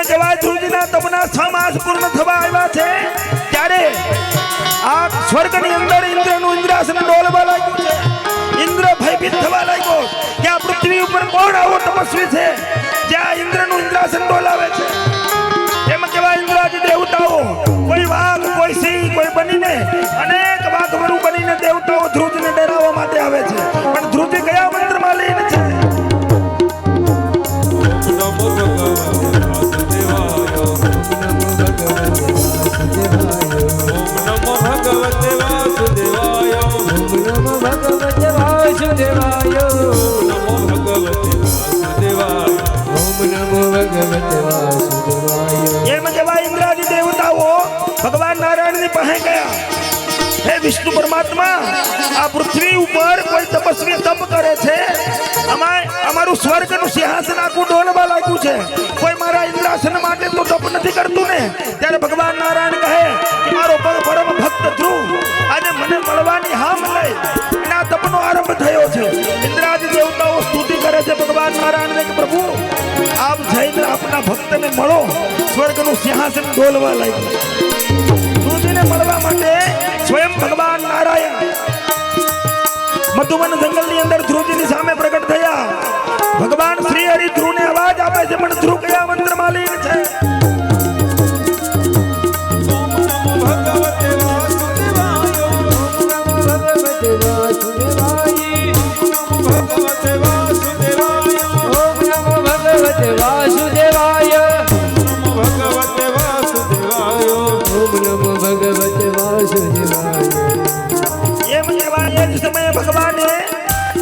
કહેવાય ધ્રુવજીના તપના 6 માસ પૂર્ણ થવા આવ્યા છે ત્યારે આ સ્વર્ગની અંદર ઇન્દ્રનું ઇન્દ્રાસન ડોલવા લાગ્યું છે. ઇન્દ્ર ભયભીત થવા લાગ્યો કે આ પૃથ્વી ઉપર કોણ આવો તપસ્વી છે જ્યાં ઇન્દ્રનું ઇન્દ્રાસન ડોલાવે છે. એમ કહેવાય ઇન્દ્રાદી દેવતાઓ કોઈ વાઘ કોઈ સિંહ કોઈ બનીને અનેક વાઘવરું બનીને દેવતાઓ ધ્રુવજીને ડરાવવા માટે આવે છે. પણ ધ્રુવજી કયા મંત્રમાં લીન છે? ભગવાન નારાયણની પાસે ગયા. હે વિષ્ણુ પરમાત્મા, આ પૃથ્વી ઉપર કોઈ તપસ્વી તપ કરે છે, અમારું સ્વર્ગનું સિંહાસન આખું ડોલવા લાગ્યું છે, કોઈ મારા ઇન્દ્રાસન માટે તો તપ નથી કરતું ને. ત્યારે ભગવાન નારાયણ કહે કે મારો પરમ ભક્ત ધ્રુવ આજે મને મળવાની હામ લઈ અને આ તપનો આરંભ થયો છે. ઇન્દ્રાદી દેવતાઓ સ્તુતિ કરે છે ભગવાન નારાયણને કે પ્રભુ આપ જઈને આપના ભક્તને મળો, સ્વર્ગનું સિંહાસન ડોલવા લાગ્યું. ધ્રુવજીને મળવા માટે સ્વયં ભગવાન નારાયણ મધુવન જંગલની અંદર ધ્રુવજીની સામે પ્રગટ થયા. ભગવાન શ્રી હરિ ધ્રુવને અવાજ આપે છે, પણ ધ્રુવ કયા મંત્રમાં લીન છે?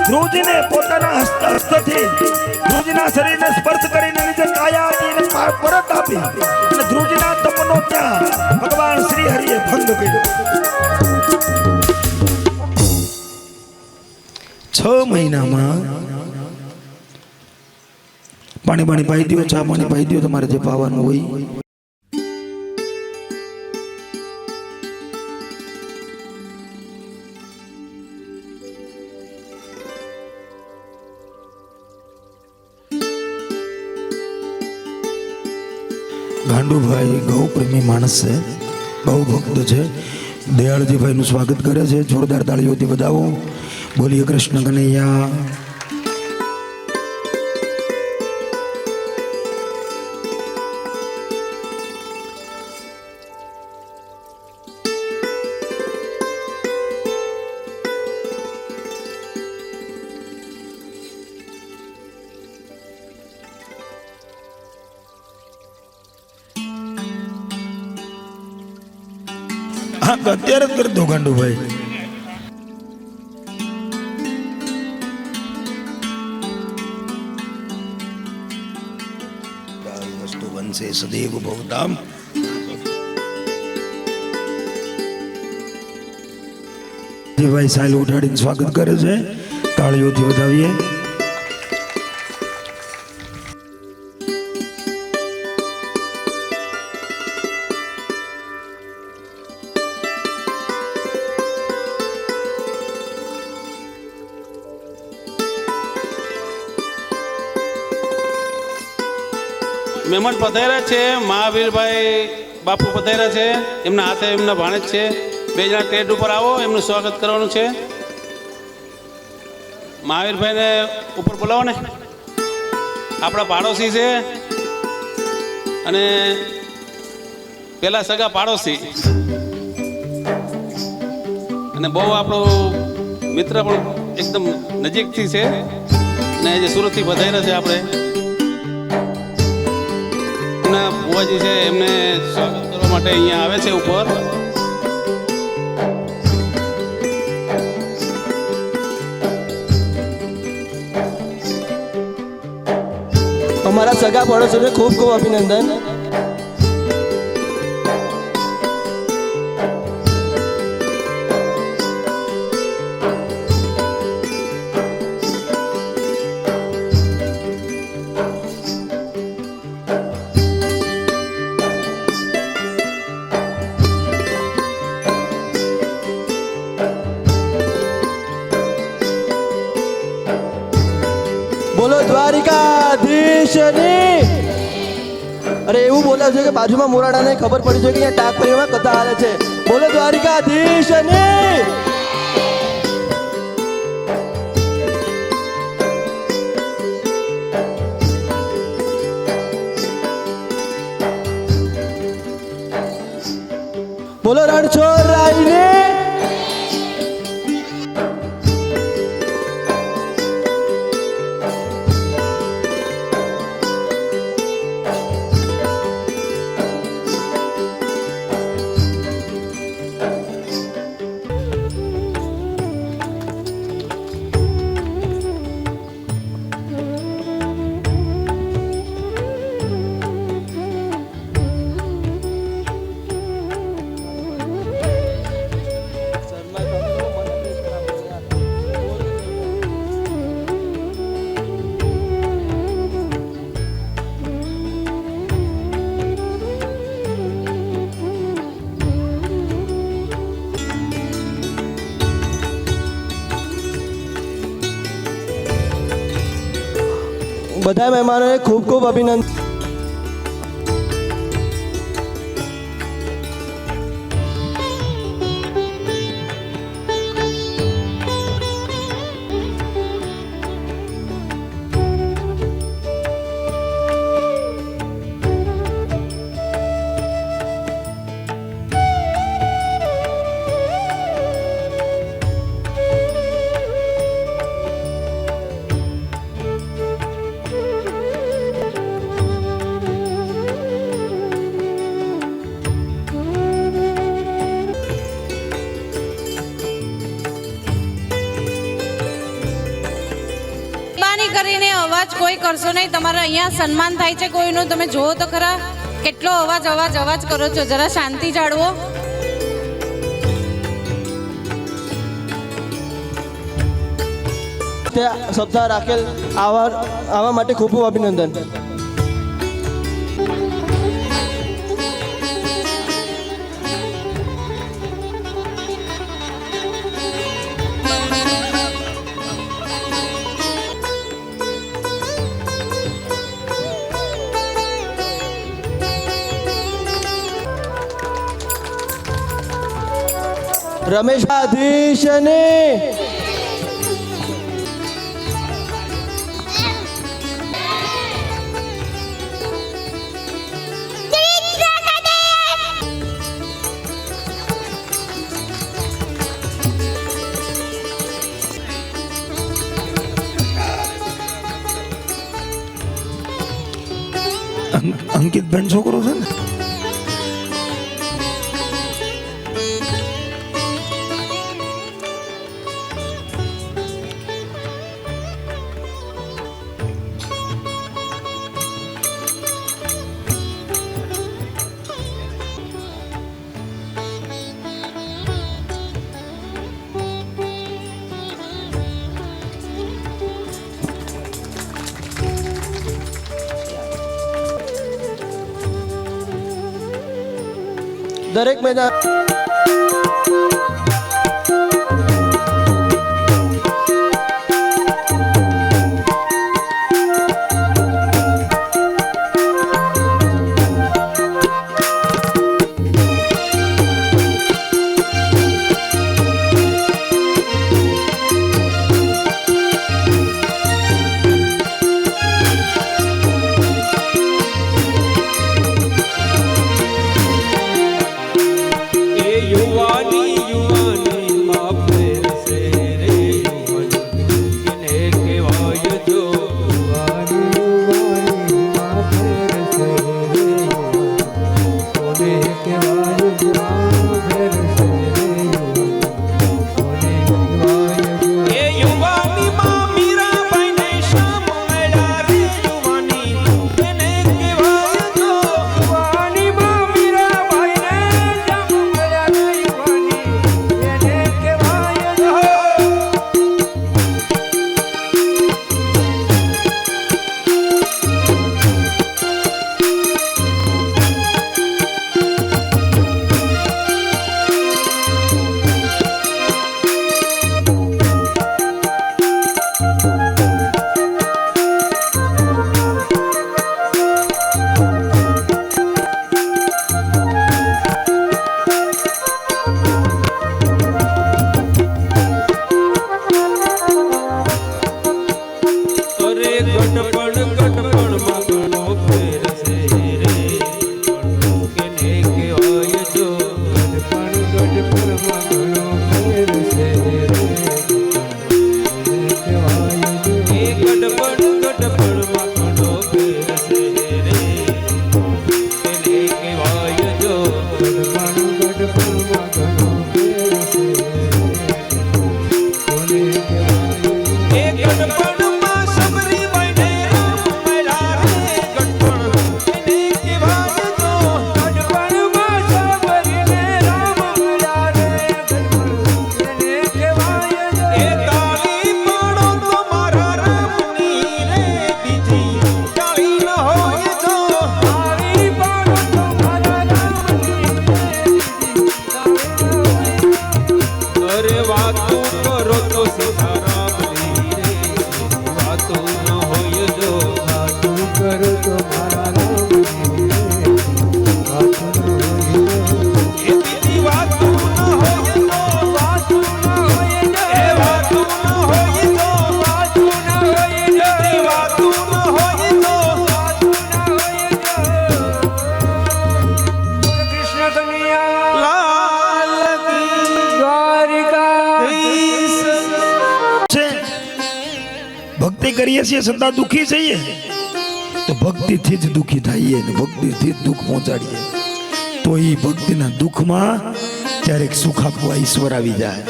ધ્રુવજીને પોતાના હસ્તથી ધ્રુવજીના શરીરને સ્પર્શ કરીને નીચે કાયા આદિને પરત આપી અને ધ્રુવજીના તપનો ત્યાં ભગવાન શ્રી હરિએ ભંગ કર્યો. 6 મહિનામાં પાણી પાઈ દો, ચા પાણી પાઈ દો, તમારે જે પાવાનું હોય. ગાંડુભાઈ ગૌ પ્રેમી માણસ છે, બહુ ભક્ત છે. દયાળજીભાઈનું સ્વાગત કરે છે, જોરદાર તાળીઓથી બધાવો. બોલીએ કૃષ્ણ કનૈયા. અત્યારે જ કરી દો ગાંડુભાઈ. વસ્તુ બનશે સદૈવ ભવતામ. ભાઈ સાયલ ઉઠાડીને સ્વાગત કરે છે, તાળીઓથી વધાવીએ. મહેમાન પધાર્યા છે, મહાવીરભાઈ બાપુ પધાર્યા છે, એમના હાથે એમના ભાણેજ છે. 2 જણા ટેટ ઉપર આવો, એમનું સ્વાગત કરવાનું છે. મહાવીરભાઈને ઉપર બોલાવો ને, આપણા પાડોશી છે અને પેલા સગા પાડોશી અને બહુ આપણો મિત્ર પણ એકદમ નજીકથી છે ને જે સુરતથી પધાર્યા છે. આપણે બુવાજી છે, એમને સ્વાગત કરવા માટે અહીંયા આવે છે ઉપર. અમારા સગા પડોશીઓને ખૂબ ખૂબ અભિનંદન. બોલો દ્વારિકાધીશની. અરે એવું બોલે છે કે બાજુમાં મોરાડાને ખબર પડી છે કે અહીંયા ટાક પરિવારમાં કથા હાલે છે. બોલો દ્વારિકાધીશની. બોલો રણછોડ રાયને. બધા મહેમાનોને ખૂબ ખૂબ અભિનંદન. મહેરબાની કરીને અવાજ કોઈ કરશો નહીં. તમારે અહીંયા સન્માન થાય છે કોઈનું, તમે જુઓ તો ખરા કેટલો અવાજ અવાજ અવાજ કરો છો. જરા શાંતિ જાળવો. તે સપ્તાહ રાખેલ આવા માટે ખૂબ ખૂબ અભિનંદન. રમેશાધીશને. અંકિત બેન છોકરો છે ને. દરેક મેદાન યુવાન ભક્તિ કરીએ છીએ છતાં દુઃખી છીએ તો ભક્તિથી જ દુઃખી થઈએ ને ભક્તિથી જ દુઃખ પહોંચાડીએ તો એ ભક્તિના દુઃખમાં ક્યારેક સુખ આપવા ઈશ્વર આવી જાય.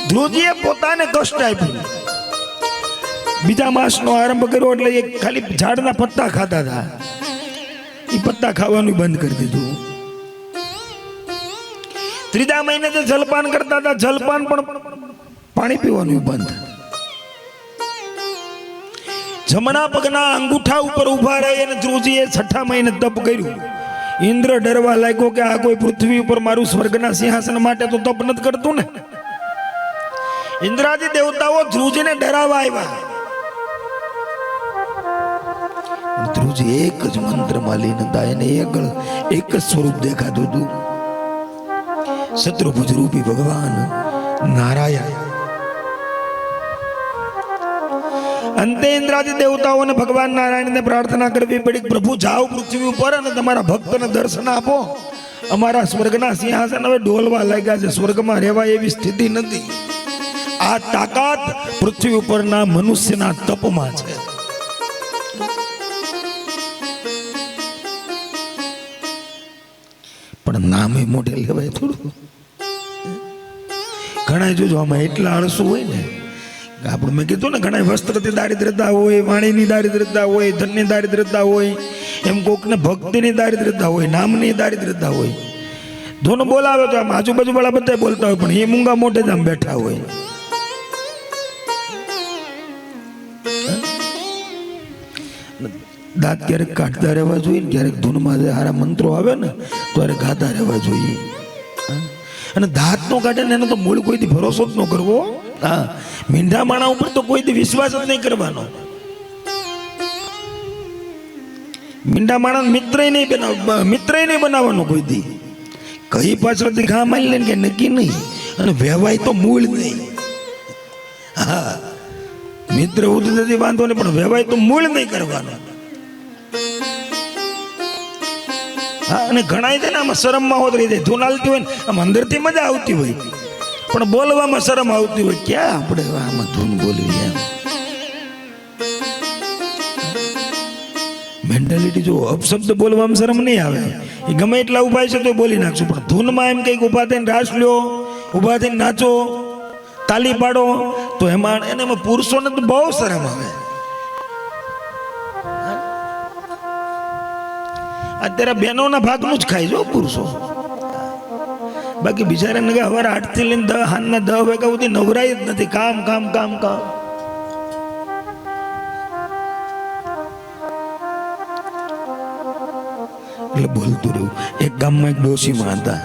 ધ્રુવજીએ પોતાને કષ્ટ આપ્યું. બીજા માસનો આરંભ કર્યો એટલે એ ખાલી ઝાડના પત્તા ખાતા હતા. એ પત્તા ખાવાનું બંધ કરી દીધું. ત્રીજા મહિને જે જલપાન કરતા હતા જલપાન પણ પાણી પીવાનું બંધ. જમણા પગના અંગૂઠા ઉપર ઉભા રહી અને ધ્રુવજીએ છઠ્ઠા મહિને તપ કર્યું. ઇન્દ્ર ડરવા લાગ્યો કે આ કોઈ પૃથ્વી ઉપર મારું સ્વર્ગના સિંહાસન માટે તો તપ નથી કરતું ને. ઇન્દ્રાદી દેવતાઓ ધ્રુવજીને ડરાવવા આવ્યા. ધ્રુવજી એક જ મંત્રમાં લીન હતા. એને એક જ સ્વરૂપ દેખાતું હતું. શત્રુભુજ રૂપી ભગવાન નારાયણ. અંતે ઇન્દ્રાદી દેવતાઓને ભગવાન નારાયણને પ્રાર્થના કરવી પડી, પ્રભુ જાઓ પૃથ્વી ઉપર અને તમારા ભક્તને દર્શન આપો. અમારા સ્વર્ગના સિંહાસન હવે ડોલવા લાગ્યા છે. સ્વર્ગમાં રહેવાય એવી સ્થિતિ નથી. આ તાકાત પૃથ્વી ઉપરના મનુષ્યના તપમાં છે. પણ નામે મોઢે લેવાય થોડું. ઘણા જોજો આમાં એટલા આળસુ હોય ને, આપણે મેં કીધું ને ઘણા વસ્ત્રથી દારિદ્રતા હોય, વાણીની દારિદ્રતા હોય, ધનની દારિદ્રતા હોય, એમ કોકને ભક્તિની દારિદ્રતા હોય, નામની દારિદ્રતા હોય. ધૂન બોલાવે તો આમ આજુબાજુ વાળા બધા બોલતા હોય પણ એ મૂંગા મોઢે જ આમ બેઠા હોય. દાંત ક્યારેક કાઢતા રહેવા જોઈએ, ક્યારેક ધૂનમાં જે સારા મંત્રો આવે ને ત્યારે ગાતા રહેવા જોઈએ. અને દાંત નો કાઢે ને એનો તો મૂળ કોઈથી ભરોસો જ ન કરવો. હા, મીંઢા માણા ઉપર તો કોઈથી વિશ્વાસ જ નહીં કરવાનો. મીંઢા માણા મિત્ર નહીં બનાવવાનો કોઈથી. કઈ પાછળથી ઘા મારી લે કે નક્કી નહીં. અને વહેવાય તો મૂળ નહીં. હા, મિત્ર ઉદયથી વાંધો નહીં પણ વહેવાય તો મૂળ નહીં કરવાનો. હા, અને ઘણા છે ને આમાં શરમમાં હોતરી જાય. ધૂન હાલતી હોય ને આમ અંદરથી મજા આવતી હોય પણ બોલવામાં શરમ આવતી હોય. ક્યાં આપણે આમાં ધૂન બોલવી એમ મેન્ટાલિટી જો. અપશબ્દ બોલવામાં શરમ નહીં આવે. એ ગમે એટલા ઉભા છે તો બોલી નાખશું. પણ ધૂનમાં એમ કંઈક ઉભા થઈને રાસ લ્યો, ઉભા થઈને નાચો, તાલી પાડો તો એમાં પુરુષોને તો બહુ શરમ આવે. અત્યારે બહેનોના ભાગનું જ ખાય જો પુરુષો. બાકી બિચારાને સવારે 8 થી લઈને 10 સાંજના 10 વાગ્યા સુધી નવરાય જ નથી. કામ કામ કામ કામ. એટલે બોલતું રહ્યું. એક ગામમાં એક ડોશીમાં હતા.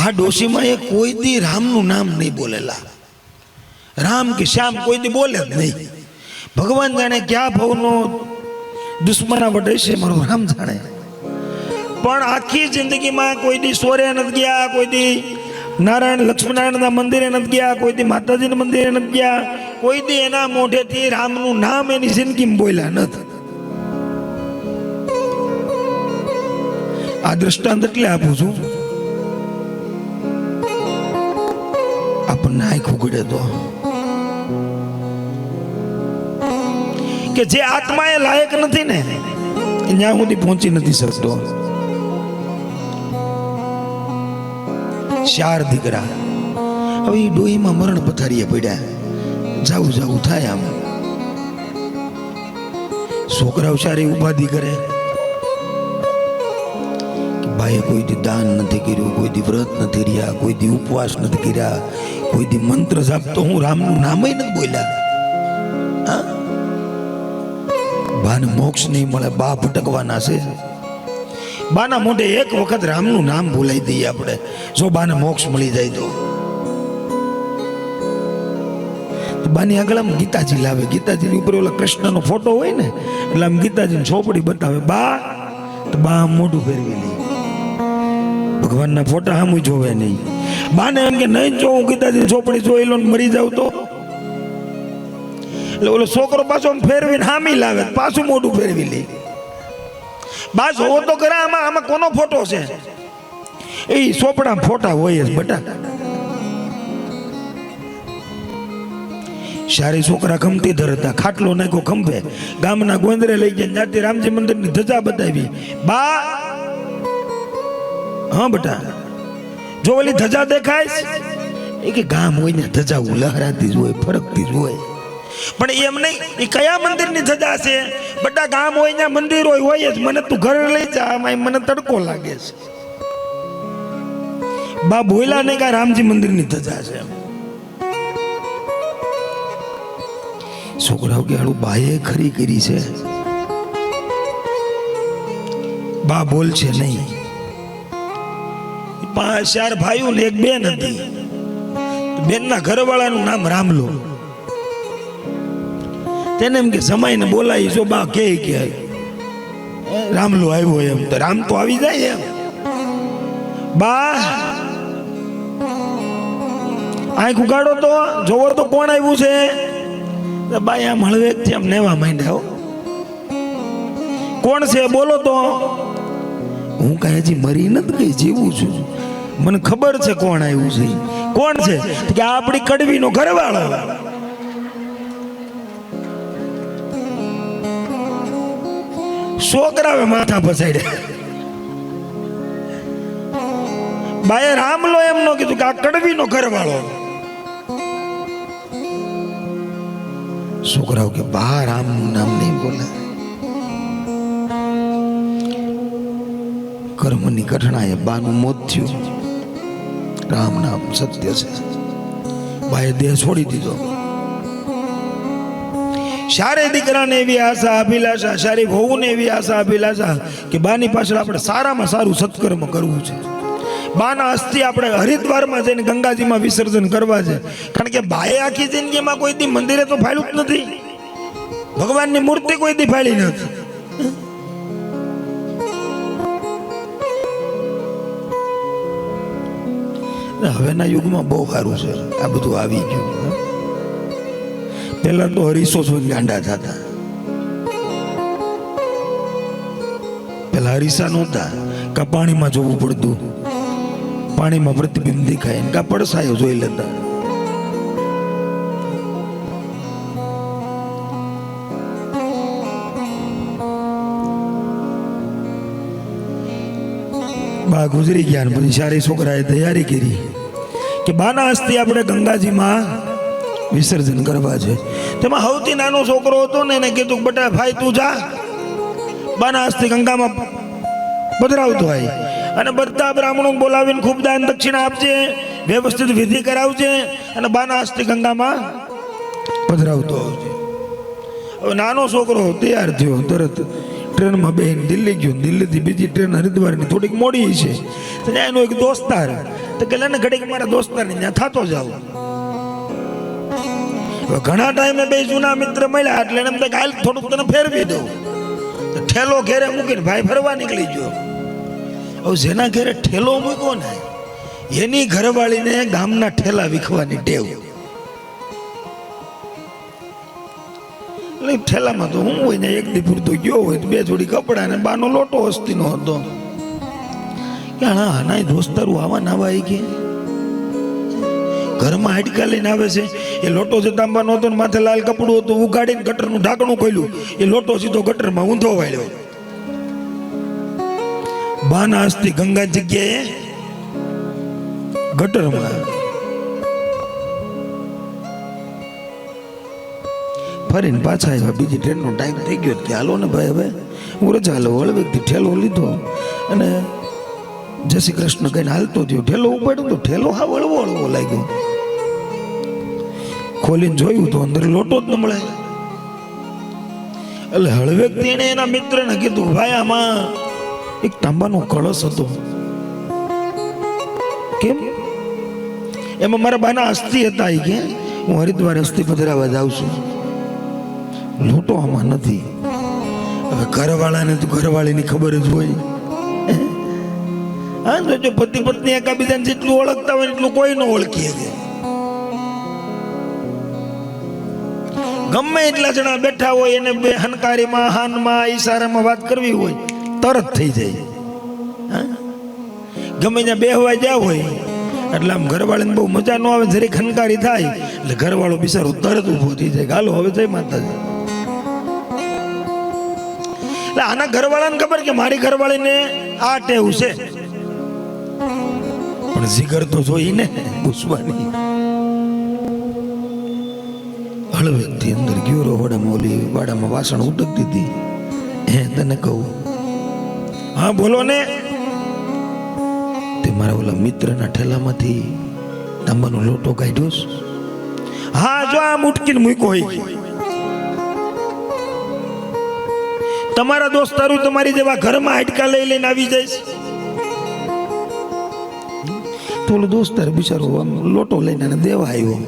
આ ડોશીમાં એ કોઈ દી રામનું નામ નહીં બોલેલા. રામ કે શ્યામ કોઈ દી બોલે જ નહીં. ભગવાન જાણે ક્યાં ભાવનો દુશ્મનાવટ હશે, મારો રામ જાણે. પણ આખી જિંદગીમાં કોઈ દી સોરે નથી ગયા, કોઈ દી નારાયણ લક્ષ્મીનારાયણના મંદિરે નથી ગયા, કોઈ દી માતાજીના મંદિરે નથી ગયા, કોઈ દી એના મોઢેથી રામનું નામ એની જિંદગીમાં બોલ્યા નથી. આ દ્રષ્ટાંત એટલે આપું છું આપણને આંખ ઉઘડે તો કે જે આત્મા એ લાયક નથી ને ત્યાં સુધી પહોંચી નથી શકતો. 4 દીકરા હવે એ ડોહીમાં મરણ પથારીએ પડ્યા, જાવું જાવું થાય. આમ છોકરાઓ સારી ઉપાધિ કરે, ભાઈએ કોઈ દી દાન નથી કર્યું, કોઈ દી વ્રત નથી રહ્યા, કોઈ દી ઉપવાસ નથી કર્યા, કોઈ દી મંત્ર જાપ તો હું રામનું નામ નથી બોલ્યા. હા, બાને મોક્ષ નહીં મળે, બા ભટકવાના છે. બાના મોઢે એક વખત રામનું નામ બોલાવી દઈએ આપણે, જો બાને મોક્ષ મળી જાય તો. બાની આગળ આમ ગીતાજી લાવે, ગીતાજીની ઉપર ઓલા કૃષ્ણનો ફોટો હોય ને એટલે આમ ગીતાજીની ચોપડી બતાવે બા, તો બા આમ મોઢું ફેરવી લે, ભગવાનના ફોટા આમ જોવે નહીં. બાને એમ કે નહીં જો હું ગીતાજીની ચોપડી જોઈ લો મરી જાવ તો, એટલે ઓલો છોકરો પાછો આમ ફેરવીને હામી લાવે, પાછું મોઢું ફેરવી લે. બા જોવો તો ખરા આમાં કોનો ફોટો છે? એ ચોપડા ફોટા હોય જ બટા. સારી છોકરા ખમતી ધરતા, ખાટલો નાખ્યો ખંભે, ગામના ગોંદરે લઈ ગયા, જ્યાંથી રામજી મંદિરની ધજા બતાવી. બા હા બટા જો ઓલી ધજા દેખાય એ કે ગામ હોય ને ધજા લહેરાતી જ હોય, ફરકતી જ હોય. પણ એમ નહીં, એ કયા મંદિરની ધજા છે બટા? ગામ હોય ને મંદિર હોય જ. મને તું ઘરે લઈ જા, મને તડકો લાગે છે. બા બોલ્યા નહીં કે રામજી મંદિરની ધજા છે. છોકરાઓ કે હાલું બાએ ખરી કરી છે. બા બોલ છે નહીં. 5-4 ભાઈઓ ને એક બેન હતી. બેનના ઘરવાળાનું નામ રામલો. તેને એમ કે જમાઈને બોલાવી, જો બા કે રામલો આવ્યો એમ તો રામ તો આવી જાય એમ. બા આંખ ઉગાડો તો જોવો તો કોણ આવ્યું છે? બાઈ આમ હળવેકથી આમ નેવા માંડ્યા. કોણ છે બોલો તો? હું કઈ હજી મરી નથી કઈ જીવું છું, મને ખબર છે કોણ આવ્યું છે. કોણ છે કે આપણી કડવીનો ઘરવાળો. છોકરાવે માથા પછાડ્યા. બાએ રામલો એમ નો કીધું કે આ કડવીનો ઘરવાળો. છોકરાઓ કે બા રામનું નામ નહીં બોલે. કર્મની કઠણાએ બાનું મોત થયું. રામ નામ સત્ય છે. બાએ દેહ છોડી દીધો. સારે દીકરાને એવી આશા અભિલાષા, સારી વહુને એવી આશા અભિલાષા કે બાની પાછળ આપણે સારામાં સારું સત્કર્મ કરવું છે. બાના અસ્થિ આપણે હરિદ્વારમાં જઈને ગંગાજીમાં વિસર્જન કરવા છે. કારણ કે બાએ આખી જિંદગીમાં કોઈ દી મંદિરે તો ફાળ્યું જ નથી, ભગવાનની મૂર્તિ કોઈ દી ફાળી નથી. હવેના યુગમાં બહુ સારું છે, આ બધું આવી ગયું. પેલા તો હરીસો જોઈને ગાંડા થતા. પેલા હરીસા નહોતા, કા પાણીમાં જોવું પડતું, પાણીમાં પ્રતિબિંબ દેખાય, કા પડસાયો જોઈ લેતા. બા ગુજરી ગયા ને પછી સારી છોકરાએ તૈયારી કરી કે બાના હસ્તે આપણે ગંગાજીમાં વિસર્જન કરવા છે. તેમાં સૌથી નાનો છોકરો હતો ને એને કીધું બટા ભાઈ તું જા, બાના હસ્તે ગંગામાં પધરાવતો હોય અને બધા બ્રાહ્મણો બોલાવીને ખૂબ દાન દક્ષિણા આપજે, વ્યવસ્થિત વિધિ કરાવજે અને બાના હસ્તે ગંગામાં પધરાવતો આવજે. હવે નાનો છોકરો તૈયાર થયો, તરત ટ્રેનમાં બેન દિલ્હી ગયો. દિલ્હીથી બીજી ટ્રેન હરિદ્વારની થોડીક મોડી છે. ત્યાં એનો એક દોસ્તાર તો કે ને ઘડીક મારા દોસ્તારને ત્યાં થતો જાવ. ઘણા ટાઈમે બે જૂના મિત્ર મળ્યા એટલે એમ હાલ થોડુંક તને ફેરવી દઉં. ઠેલો ઘેરે મૂકીને ભાઈ ફરવા નીકળી ગયો. હવે જેના ઘેરે ઠેલો મૂક્યો ને એની ઘરવાળીને ગામના ઠેલા વિખવાની ટેવ. એટલે ઠેલામાં તો હું હોય ને એક દી પૂરતો ગયો હોય તો 2 જોડી કપડા ને બાનો લોટો હસ્તીનો હતો કે આના દોસ્તારું આવા નાવા આવી કે ઘરમાં હાડકા લઈને આવે છે. એ લોટો જે તાંબાનો હતો ને માથે લાલ કપડું હતું, ઉગાડીને ગટરનું ઢાંકણું ખોલ્યું, એ લોટો સીધો ગટરમાં ઊંધો વાળ્યો. બાના હસ્તી ગંગા જગ્યાએ ગટરમાં. ફરીને પાછા આવ્યા, બીજી ટ્રેનનો ટાઈમ થઈ ગયો કે હાલો ને ભાઈ હવે હું રજા હાલો. હળવેકથી ઠેલો લીધો અને જય શ્રી કૃષ્ણ કહીને હાલતો થયો. ઠેલો ઉપાડ્યો તો ઠેલો હા વળવો વળવો લાગ્યો. ખોલીને જોયું તો અંદર લોટો જ ન મળે. એટલે હળવેકથી એને એના મિત્રને કીધું, ભાઈ આમાં એક તાંબાનો કળશ હતો. કેમ? એમાં મારા બાના અસ્થિ હતા. કે હું હરિદ્વાર અસ્થિ પધરાવા જાઉં છું, લોટો આમાં નથી. હવે ઘરવાળાને તો ઘરવાળીની ખબર જ હોય. હા, જો પતિ પત્ની એકાબીજાને જેટલું ઓળખતા હોય એટલું કોઈ ન ઓળખી શકે. ગમે એટલા જણા બેઠા હોય એને બે હનકારીમાં હાનમાં ઈશારામાં વાત કરવી હોય તરત થઈ જાય. ગમે ત્યાં બેહવા જ્યાં હોય એટલે આમ ઘરવાળાને બહુ મજા ન આવે, જરીક હનકારી થાય એટલે ઘરવાળો બિચારો તરત ઊભો થઈ જાય. હાલો હવે જય માતાજી. એટલે આના ઘરવાળાને ખબર કે મારી ઘરવાળીને આ ટેવ છે, પણ જીગર તો જોઈને પૂછવાની. હળવેકથી અંદર ગયો રોવાડામાં, ઓલી વાડામાં વાસણ ઉટકતી હતી. તને કહું, હા બોલો ને. તે મારા ઓલા મિત્રના ઠેલામાંથી તાંબાનો લોટો કાઢ્યો. હા, જો આ મુટકીને મૂક્યો હોય. તમારા દોસ્તારું તમારી જેવા ઘરમાં હાડકા લઈ લઈને આવી જાય છે. તો ઓલો દોસ્તાર બિચારો આમ લોટો લઈને આને દેવા આવ્યો.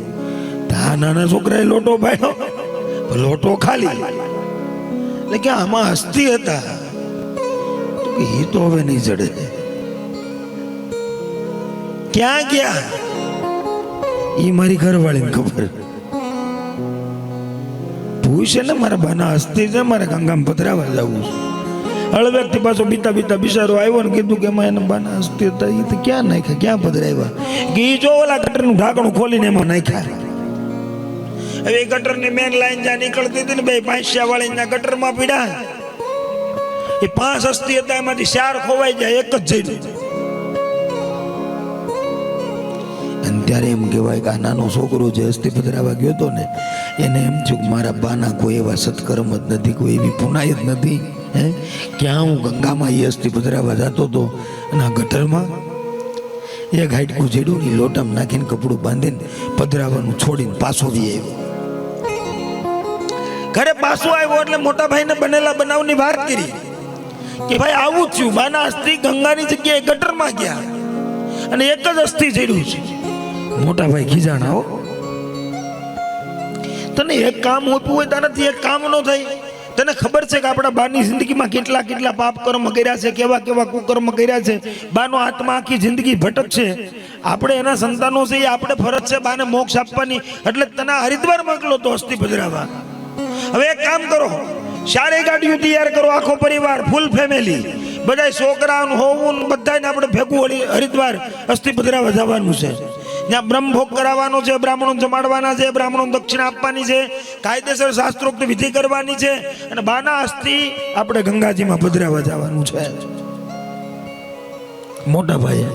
આ નાના છોકરાએ લોટો પાડ્યો, લોટો ખાલી. એટલે કે આમાં હસ્તી હતા. એ તો હવે નહીં જડે. ક્યાં ગયા એ મારી ઘરવાળીને ખબર. પૂછે ને મારા બાના હસ્તી છે, મારે ગંગામાં પધરાવા જવું છે. હળવેકથી પાછો બીતા બીતા બિચારો આવ્યો ને કીધું કે એમાં એના બાના હસ્તી હતા. એ તો ક્યાં નાખ્યા, ક્યાં પધરાવ્યા? કે એ જો ઓલા ગટરનું ઢાંકણું ખોલીને એમાં નાખ્યા. હવે ગટરની મેન લાઈન જ્યાં નીકળતી હતી ને, બે પાંચિયા વાળીના ગટરમાં પીડ્યા. એ 5 હસ્તી હતા, એમાંથી 4 ખોવાઈ જાય, એક જ જઈ. અને ત્યારે એમ કહેવાય કે આ નાનો છોકરો જે હસ્તી પધરાવા ગયો હતો ને, એને એમ થયું કે મારા બાના કોઈ એવા સત્કર્મ જ નથી, કોઈ એવી પુનાઈ જ નથી. ક્યાં હું ગંગામાં એ હસ્તી પધરાવા જતો હતો અને આ ગટરમાં એક હાડકું જેડું ને લોટામાં નાખીને કપડું બાંધીને પધરાવાનું છોડીને પાછો વી આવ્યો. ઘરે પાછો આવ્યો એટલે મોટા ભાઈને બનેલા બનાવની વાત કરી કે ભાઈ આવું જ થયું, બાના અસ્થિ ગંગાની જગ્યાએ ગટરમાં ગયા અને એક જ અસ્થિ જેડ્યું છે. મોટા ભાઈ ખીજાણા, હો તને એક કામ હોતું હોય તારાથી એક કામ ન થાય. તને ખબર છે કે આપણા બાની જિંદગીમાં કેટલા કેટલા પાપ કર્મ કર્યા છે, કેવા કેવા કુકર્મ કર્યા છે. બાનો આત્મા આખી જિંદગી ભટકશે. આપણે એના સંતાનો છે, આપણે ફરજ છે બાને મોક્ષ આપવાની. એટલે તને હરિદ્વાર મોકલો તો અસ્થિ પધરાવા. હવે એક કામ કરો, 4 ગાડીઓ તૈયાર કરો, આખો પરિવાર ફૂલ ફેમિલી, બધા છોકરાઓ હોવું બધાને આપણે ભેગું હરિદ્વાર અસ્થિ પધરાવા જવાનું છે. ત્યાં બ્રહ્મભોગ કરાવવાનો છે, બ્રાહ્મણો જમાડવાના છે, બ્રાહ્મણો દક્ષિણા આપવાની છે, કાયદેસર શાસ્ત્રોક્ત વિધિ કરવાની છે અને બાના અસ્થિ આપણે ગંગાજીમાં પધરાવા જવાનું છે. મોટા ભાઈ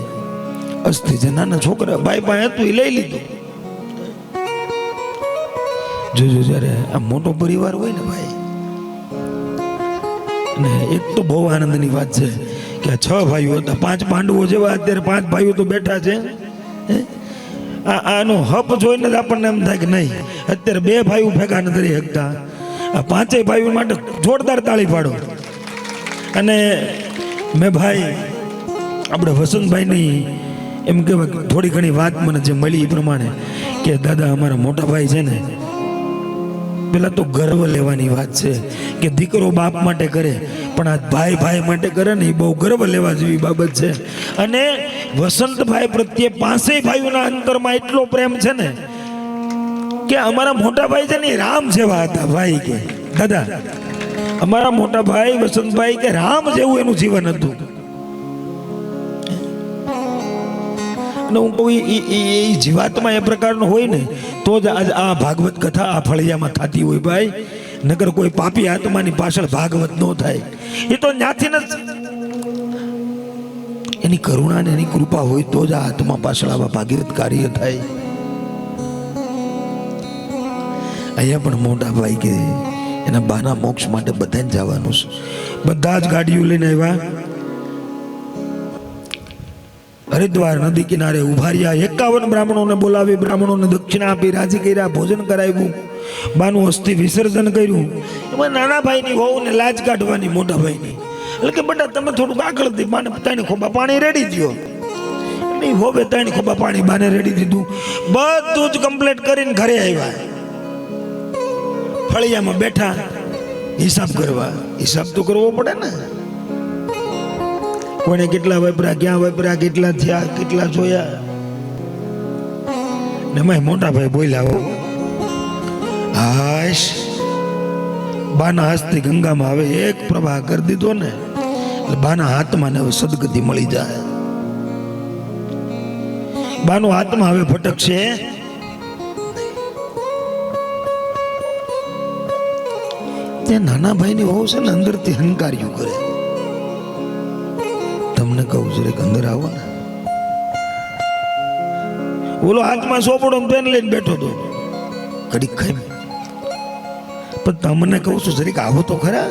અસ્થિ છે, નાના છોકરા ભાઈ પાસે હતું એ લઈ લીધું. જોજો જ્યારે આ મોટો પરિવાર હોય ને ભાઈ, અને એક તો બહુ આનંદની વાત છે કે 6 ભાઈઓ હતા, 5 પાંડવો જેવા. અત્યારે 5 ભાઈઓ તો બેઠા છે. આનો હપ જોઈને જ આપણને એમ થાય કે નહીં, અત્યારે 2 ભાઈઓ ભેગા નથી રહી શકતા. આ 5 ભાઈઓ માટે જોરદાર તાળી પાડો. અને મેં ભાઈ આપણે વસંતભાઈની એમ કહેવાય થોડી ઘણી વાત મને જે મળી એ પ્રમાણે કે દાદા અમારા મોટા ભાઈ છે ને પહેલા તો ગર્વ લેવાની વાત છે કે દીકરો બાપ માટે કરે, પણ આ ભાઈ ભાઈ માટે કરે ને એ બહુ ગર્વ લેવા જેવી બાબત છે. અને વસંતભાઈ પ્રત્યે 5 ભાઈઓના અંતરમાં એટલો પ્રેમ છે ને કે અમારા મોટા ભાઈ છે ને એ રામ જેવા હતા. ભાઈ કે દાદા અમારા મોટા ભાઈ વસંતભાઈ કે રામ જેવું એનું જીવન હતું. અને હું કહું એ જીવાત્મા એ પ્રકારનો હોય ને તો જ આજ આ ભાગવત કથા આ ફળિયામાં થતી હોય ભાઈ. નગર કોઈ પાપી આત્માની પાછળ ભાગવત ન થાય. એ તો ન્યાથી ને એની કરુણા ને એની કૃપા હોય તો જ આ આત્મા પાછળ આવા ભાગીરથ કાર્ય થાય. અહીંયા પણ મોટા ભાઈ કે એના બાના મોક્ષ માટે બધાને જવાનું છે. બધા જ ગાડીઓ લઈને આવ્યા. હરિદ્વાર નદી કિનારે ઉભા રહ્યા. 51 બ્રાહ્મણોને બોલાવી, બ્રાહ્મણોને દક્ષિણા આપી, રાજી કર્યા, ભોજન કરાવ્યું, બાનું અસ્થિ વિસર્જન કર્યું. એમાં નાના ભાઈની વહુ ને લાજ કાઢવાની મોટા ભાઈની, એટલે કે બેટા તમે થોડુંક આગળ દી, બાને ત્રણ ખોબા પાણી રેડી દો. નહીં હોવે 3 ખોબા પાણી બાને રેડી દીધું. બધું જ કમ્પ્લીટ કરીને ઘરે આવ્યા. ફળિયામાં બેઠા હિસાબ કરવા. હિસાબ તો કરવો પડે ને. કોને કેટલા વાપર્યા, ક્યાં વાપર્યા, કેટલા થયા, કેટલા જોયા. ને મેં મોટા ભાઈ બોલ્યા હો, હાશ બાના હસ્તી ગંગામાં હવે એક પ્રવાહ કરી દીધો ને એટલે બાના હાથમાં ને હવે સદગતિ મળી જાય. બાનો આત્મા હવે ભટકશે. તે નાના ભાઈની વહુ છે ને અંદરથી હંકાર્યું કરે. તમને કહું છું અંદર આવો ને. ઓલો હાથમાં સોપડો પેન લઈને બેઠો હતો ઘડીક ખાઈ. પણ તમને કહું છું જરીક આવો તો ખરા.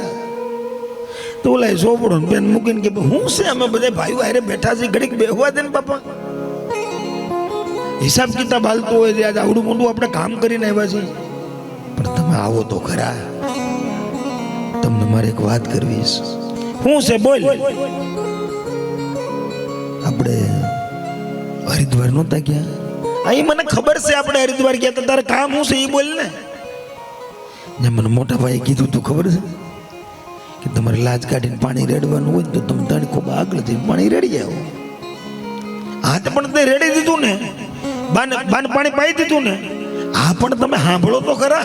તો ઓલા સોપડો પેન મૂકીને કે હું છે અમે બધા ભાઈઓ હારે બેઠા છે, ઘડીક બેહવા દે ને બાપા. હિસાબ કિતાબ હાલતો હોય આજે આવડું મોટું આપણે કામ કરીને આવ્યા છીએ, પણ તમે આવો તો ખરા. તમને મારે એક વાત કરવી છે. હું છે બોલ. આપણે હરિદ્વાર નહોતા ગયા? અહીં મને ખબર છે આપણે હરિદ્વાર ગયા હતા. તારે કામ શું છે એ બોલ ને. મને મોટા ભાઈએ કીધું તું ખબર છે કે તમારે લાજ કાઢીને પાણી રેડવાનું હોય તો તમે 3 ખોબા આગળ જઈને પાણી રેડી આવો. હા તો પણ તે રેડી દીધું ને, બાને પાણી પાઈ દીધું ને. હા પણ તમે સાંભળો તો ખરા.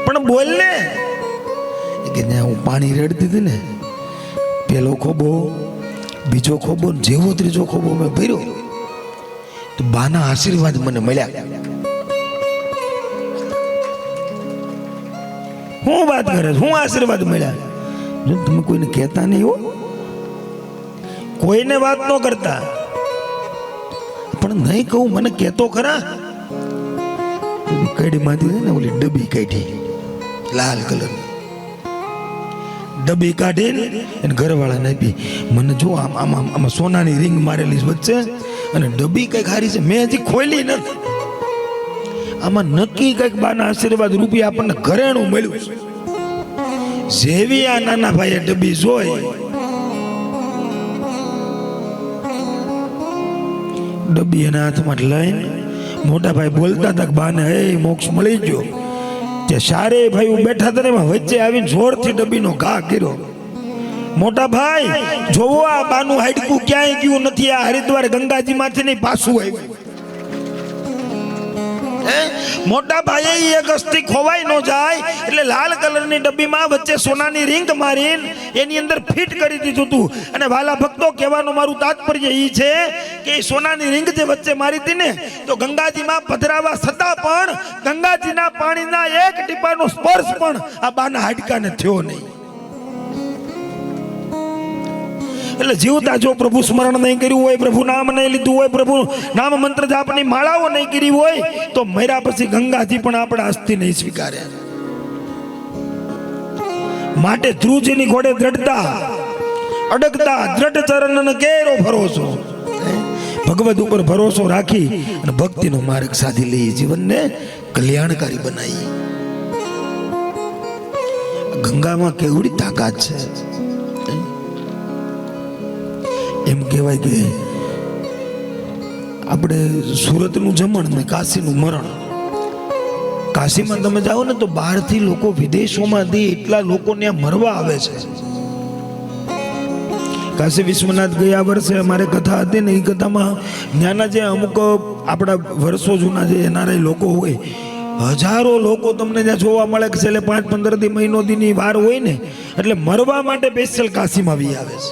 પણ બોલ ને કે ત્યાં હું પાણી રેડી દીધું ને, પેલો ખોબો, બીજો ખોબો, જેવો ત્રીજો ખોબો મેં ભર્યો તો બાના આશીર્વાદ મને મળ્યા. હું વાત કરે, હું આશીર્વાદ મળ્યા. જો તમે કોઈને કહેતા નહીં હો, કોઈને વાત ન કરતા, પણ નહીં કહું મને કહેતો ખરા. કડીમાંથી ને ઓલી ડબ્બી કાઢી લાલ કલર ડબ્બી કાઢીને એને ઘરવાળાને આપી. મને જો આમાં સોનાની રિંગ મારેલી વચ્ચે અને ડબ્બી કઈક હારી છે, મેં હજી ખોલી નથી. આમાં નક્કી કઈક બાના આશીર્વાદ રૂપિયા આપણને ઘરેણું મળ્યું. જેવી આ નાના ભાઈએ ડબ્બી જોઈ, ડબ્બી એના હાથમાં લઈને મોટા ભાઈ બોલતા હતા કે બાને હે મોક્ષ મળી ગયો. તે સારે ભાઈ બેઠા હતા ને એમાં વચ્ચે આવીને જોરથી ડબ્બીનો ઘા કર્યો. મોટા ભાઈ જોવો આ બાનું હાડકું ક્યાંય ગયું નથી. આ હરિદ્વાર ગંગાજી માંથી નહીં પાછું આવ્યું. મોટા ભાઈએ એક અસ્થિ ખોવાઈ ન જાય એટલે લાલ કલરની ડબ્બીમાં વચ્ચે સોનાની રિંગ મારીને એની અંદર ફિટ કરી દીધું હતું. અને વાલા ભક્તો, કહેવાનું મારું તાત્પર્ય એ છે કે સોનાની રિંગ જે વચ્ચે મારી હતી ને તો ગંગાજીમાં પધરાવા છતાં પણ ગંગાજીના પાણીના એક ટીપાનો સ્પર્શ પણ આ બાના હાડકાને થયો નહીં. એટલે જીવતા જો પ્રભુ સ્મરણ નહીં કર્યું હોય, પ્રભુ નામ નહીં લીધું હોય, પ્રભુ નામ મંત્ર જાપની માળાઓ નહીં કરી હોય તો મર્યા પછી ગંગાજી પણ આપણા અસ્થિ નહીં સ્વીકારે. માટે ધ્રુવજીની ઘોડે દ્રઢતા અડગતા દ્રઢ ચરણ કેરો ભરોસો. ભગવદ ઉપર ભરોસો રાખી અને ભક્તિનો માર્ગ સાધી લઈ જીવનને કલ્યાણકારી બનાવી. ગંગામાં કેવડી તાકાત છે. એમ કહેવાય કે આપણે સુરતનું જમણ ને કાશીનું મરણ કાશીમાં તમે જાઓ ને તો બહારથી લોકો, વિદેશોમાંથી એટલા લોકો ત્યાં મરવા આવે છે. કાશી વિશ્વનાથ ગયા વર્ષે અમારે કથા હતી ને, એ કથામાં ત્યાંના જે અમુક આપણા વર્ષો જૂના જે એનઆરઆઈ લોકો હોય, હજારો લોકો તમને ત્યાં જોવા મળે કે છેલ્લે 5-15 દી મહિનો દીની વાર હોય ને, એટલે મરવા માટે સ્પેશિયલ કાશીમાં આવી આવે છે.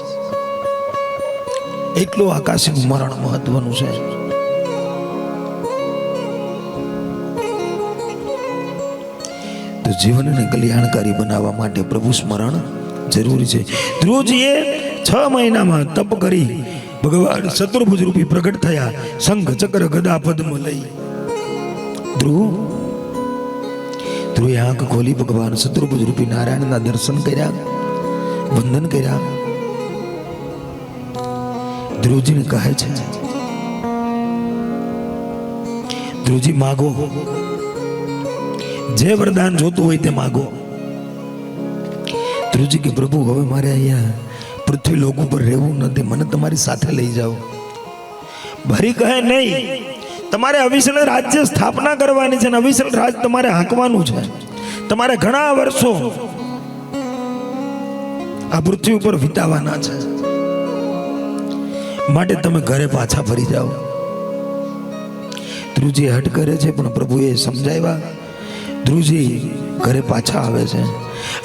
એટલું આ કાશીનું મરણ મહત્વનું છે. તો જીવનને કલ્યાણકારી બનાવવા માટે પ્રભુ સ્મરણ જરૂરી છે. ધ્રુવજીએ 6 મહિનામાં તપ કરી ભગવાન શત્રુભુજ રૂપી પ્રગટ થયા, શંખ ચક્ર ગદા પદ્મ લઈ. ધ્રુવે આંખ ખોલી ભગવાન શત્રુભુજ રૂપી નારાયણના દર્શન કર્યા, વંદન કર્યા. ધ્રુવજીને કહે છે, ધ્રુવજી માગો, જે વરદાન જોતું હોય તે માગો. ધ્રુવજી કે પ્રભુ હવે મારે અહીંયા પૃથ્વી લોક ઉપર રહેવું નથી, મને તમારી સાથે લઈ જાઓ. ભરી કહે નહીં, તમારે અવિચલ રાજ્ય સ્થાપના કરવાની છે, અવિચલ રાજ તમારે હાંકવાનું છે. તમારે ઘણા વર્ષો આ પૃથ્વી ઉપર વિતાવાના છે, માટે તમે ઘરે પાછા ફરી જાઓ. ધ્રુવજી હટ કરે છે, પણ પ્રભુએ સમજાવ્યા. ધ્રુવજી ઘરે પાછા આવે છે.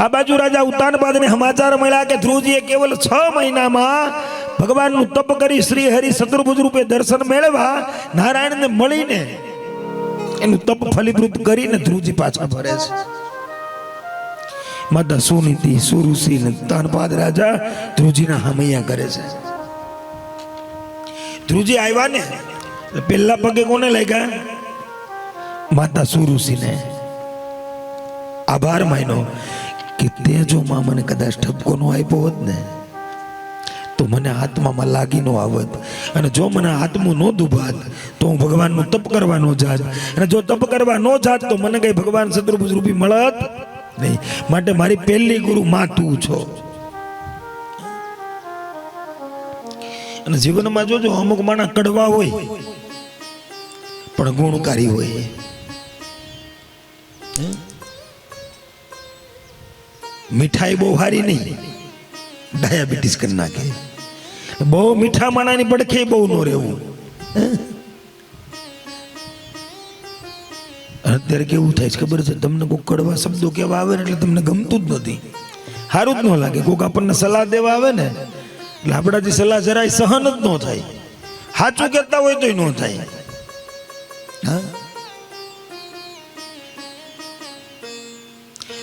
આ બાજુ રાજા ઉતાનપાદને સમાચાર મળ્યા કે ધ્રુવજીએ કેવલ 6 મહિનામાં ભગવાનનું તપ કરી શ્રી હરિ શત્રુભુજ રૂપે દર્શન મેળવ્યા, નારાયણને મળીને એનું તપ ફલીભૂત કરીને ધ્રુવજી પાછા ફરે છે. માતા સુનીતિ, સુરુષિ ને ઉતાનપાદ રાજા ધ્રુવજીના હમૈયા કરે છે. ધ્રુવજી આવ્યા ને પહેલા પગે કોને લાગ્યા? માતા સુરુષિને આભાર માન્યો કે તે જો માં મને કદાચ ઠપકો નો આપ્યો હોત ને તો મને આત્મામાં લાગી નો આવત, અને જો મને આત્મું નો દુભાત તો હું ભગવાનનું તપ કરવા નો જાત, અને જો તપ કરવા નો જાત તો મને કઈ ભગવાન શત્રુભુજ રૂપી મળત નહીં. માટે મારી પહેલી ગુરુ માં તું છો. અને જીવનમાં જોજો અમુક માણસ કડવા હોય પણ ગુણકારી હોય. મીઠાઈ બહુ સારી નહીં, ડાયાબિટીસ કરી નાખે. બહુ મીઠા માણાની પડખે બહુ નો રહેવું. અત્યારે કેવું થાય છે ખબર છે? તમને કોઈ કડવા શબ્દો કેવા આવે ને એટલે તમને ગમતું જ નથી, સારું જ ન લાગે. કોઈક આપણને સલાહ દેવા આવે ને એટલે આપણાથી સલાહ જરાય સહન જ ન થાય. સાચું કહેતા હોય તોય ન થાય. હા,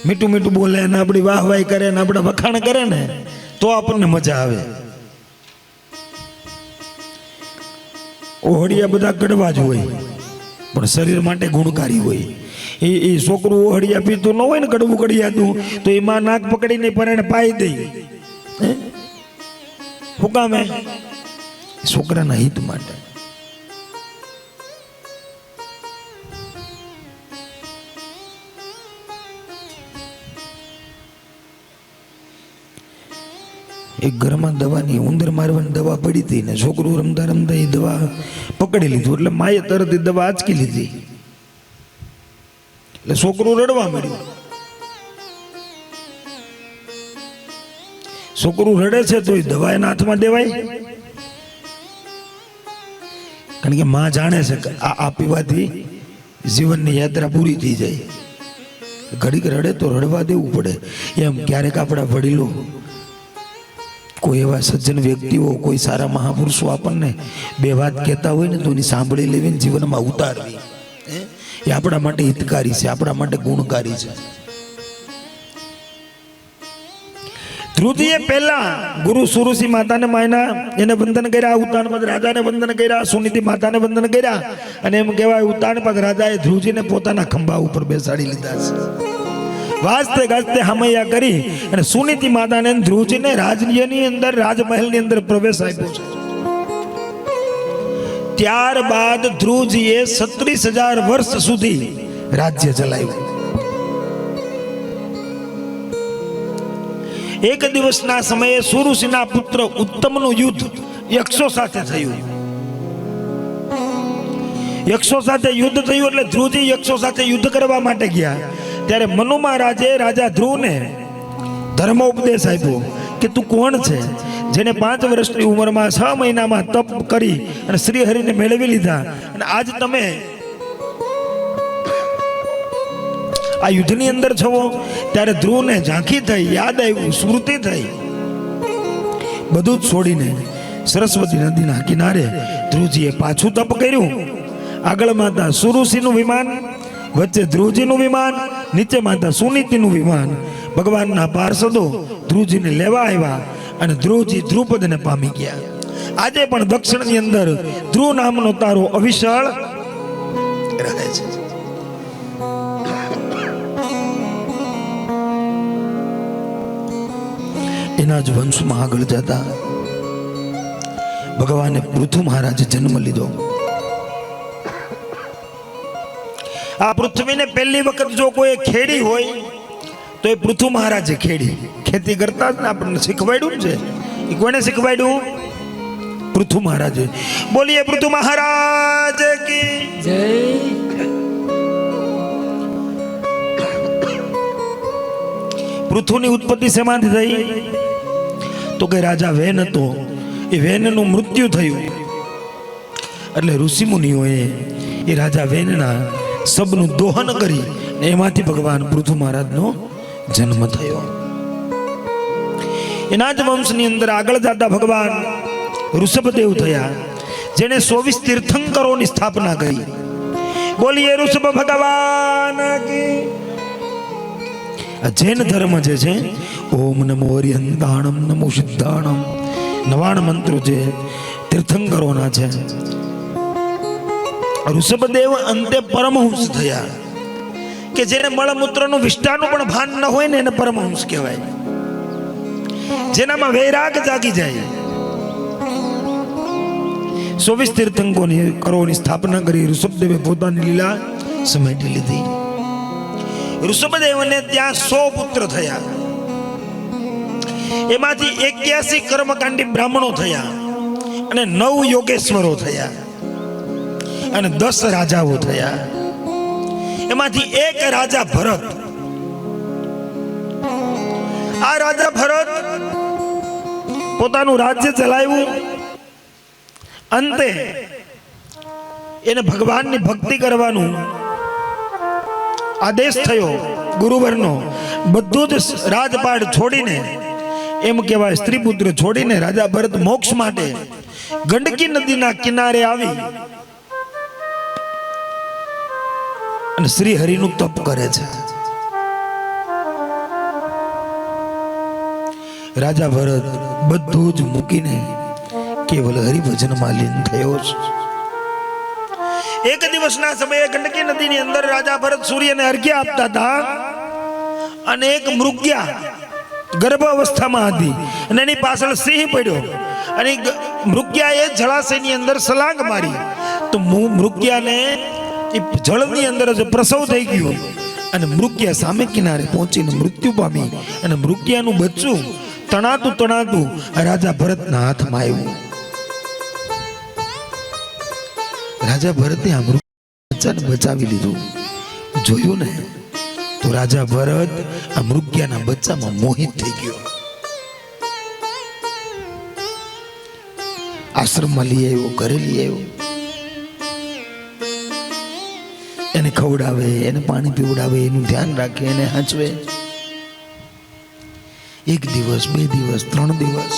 મીઠું મીઠું બોલે ને આપણી વાહવાઈ કરે ને આપણા વખાણ કરે ને તો આપણને મજા આવે. ઓહળિયા બધા કડવા જ હોય પણ શરીર માટે ગુણકારી હોય. એ છોકરું ઓહળિયા પીતું ન હોય ને કડવું કડિયાતું તો એમાં નાક પકડીને પરણે પાઈ દઈ. શું કામે? છોકરાના હિત માટે. એક ઘરમાં દવાની ઉંદર મારવાની દવા પડી હતી ને છોકરું રમતા રમતા એ દવા પકડી લીધું, એટલે માએ તરત એ દવા આંચકી લીધી. એટલે છોકરું રડવા મળ્યું. છોકરું રડે છે તો એ દવા એના હાથમાં દેવાય? કારણ કે માં જાણે છે કે આ પીવાથી જીવનની યાત્રા પૂરી થઈ જાય. ઘડીક રડે તો રડવા દેવું પડે. એમ ક્યારેક આપણા વડીલો, કોઈ એવા સજ્જન વ્યક્તિઓ, કોઈ સારા મહાપુરુષો આપણને બે વાત કહેતા હોય ને તો એની સાંભળી લેવી, જીવનમાં ઉતારવી. એ આપણા માટે હિતકારી છે, આપણા માટે ગુણકારી છે. ધ્રુવજીએ પહેલા ગુરુ સુરુષિ માતાને માયના એને વંદન કર્યા, ઉતાનપાદ રાજાને વંદન કર્યા, સુનીતિ માતાને વંદન કર્યા, અને એમ કહેવાય ઉતાનપાદ રાજાએ ધ્રુવજીને પોતાના ખંભા ઉપર બેસાડી લીધા છે. વાજતે ગાજતે હમૈયા કરી અને સુનીતિ માતાને ધ્રુવજીને રાજ્યની અંદર, રાજમહેલની અંદર પ્રવેશ આપ્યો છે. ત્યારબાદ ધ્રુવજીએ 36,000 વર્ષ સુધી રાજ્ય ચલાવ્યું. એક દિવસના સમયે સુરુષિના પુત્ર ઉત્તમનું યુદ્ધ યક્ષો સાથે થયું. યક્ષો સાથે યુદ્ધ થયું એટલે ધ્રુવજી યક્ષો સાથે યુદ્ધ કરવા માટે ગયા. ત્યારે મનુ મહારાજે રાજા ધ્રુવને ધર્મોપદેશ આપ્યો કે તું કોણ છે જેને 5 વર્ષની ઉંમરમાં 6 મહિનામાં તપ કરી અને શ્રી હરિને મેળવી લીધા, અને આજ તમે આ યુદ્ધની અંદર છો. ત્યારે ધ્રુવને ઝાંખી થઈ, યાદ આવ્યું, સ્મૃતિ થઈ. બધું જ છોડીને સરસ્વતી નદીના કિનારે ધ્રુવજીએ પાછું તપ કર્યું. આગળ માતા સુરુષિનું વિમાન, વચ્ચે ધ્રુવજીનું વિમાન, નીચે માતા સુનીતિનું વિમાન. ભગવાનના પાર્ષદો ધ્રુવજીને લેવા આવ્યા અને ધ્રુવજી ધ્રુપદને પામી ગયા. આજે પણ દક્ષિણની અંદર ધ્રુવ નામનો તારો અવિશાળ રહે છે. એના જ વંશમાં આગળ જતા ભગવાને પૃથુ મહારાજે જન્મ લીધો. આ પૃથ્વીને પહેલી વખત જો કોઈ ખેડી હોય તો એ પૃથુ મહારાજે ખેડી. ખેતી કરતા જ ને આપણને શીખવાડ્યું છે. એ કોને શીખવાડ્યું? પૃથુ મહારાજે. બોલીએ પૃથુ મહારાજ કી જય. પૃથુની ઉત્પત્તિ શેમાંથી થઈ? તો કે રાજા વેન હતો, એ વેનનું મૃત્યુ થયું એટલે ઋષિમુનિઓએ એ રાજા વેનના શબનું દોહન કરી એમાંથી ભગવાન પૃથુ મહારાજનો જન્મ થયો. એના જ વંશની અંદર આગળ જતા ભગવાન ઋષભદેવ થયા, જેને 24 તીર્થંકરોની સ્થાપના કરી. બોલીએ ઋષભ ભગવાન કી. જૈન ધર્મ જે છે, ઓમ નમો હરિહંતાણમ નમો સિદ્ધાણમ, 99 મંત્રો જે તીર્થંકરોના છે. ઋષભદેવ અંતે પરમહંસ થયા, કે જેને મળમૂત્રનું વિષ્ટાનું પણ ભાન ન હોય ને એને પરમહંસ કહેવાય. જેનામાં વૈરાગ જાગી જાય. 24 તીર્થંકરોની કરોની સ્થાપના કરી ઋષભદેવે પોતાની લીલા સમેટી લીધી. ઋષભદેવને ત્યાં 100 પુત્ર થયા. એમાંથી 81 કર્મકાંડી બ્રાહ્મણો થયા અને 9 યોગેશ્વરો થયા અને 10 રાજાઓ થયા. એમાંથી એક રાજા ભરત. આ રાજા ભરત પોતાનું રાજ્ય ચલાવ્યું. અંતે એને ભગવાનની ભક્તિ કરવાનું આદેશ થયો ગુરુવરનો. બધું જ રાજપાટ છોડીને, એમ કહેવાય સ્ત્રી પુત્ર છોડીને રાજા ભરત મોક્ષ માટે ગંડકી નદીના કિનારે આવી અને શ્રી હરિનું તપ કરે છે. રાજા ભરત બધું જ મૂકીને કેવલ હરિભજનમાં લીન થયો છે. એક દિવસના સમયે ગંડકી નદીની અંદર રાજા ભરત સૂર્યને અર્ઘ્ય આપતા હતા અને એક મૃગ્યા ગર્ભ અવસ્થામાં હતી અને એની પાછળ સિંહ પડ્યો અને મૃગ્યાએ જળાશયની અંદર સલાંગ મારી તો મૃગ્યાને જળની અંદર જ પ્રસવ થઈ ગયો અને મૃગ્યા સામે કિનારે પહોંચીને મૃત્યુ પામી અને મૃગ્યાનું બચ્ચું તણાતું તણાતું રાજા ભરતના હાથમાં આવ્યું. રાજા ભરતે આ મૃગ્યાને બચાવી લીધું. જોયું ને તો રાજા ભરત આ મૃગ્યાના બચ્ચામાં મોહિત થઈ ગયો. આશ્રમમાં લઈ આવ્યો, ઘરે લઈ આવ્યો, એને ખવડાવે, એને પાણી પીવડાવે, એનું ધ્યાન રાખે, એને હાંચવે. 1 દિવસ, 2 દિવસ, 3 દિવસ.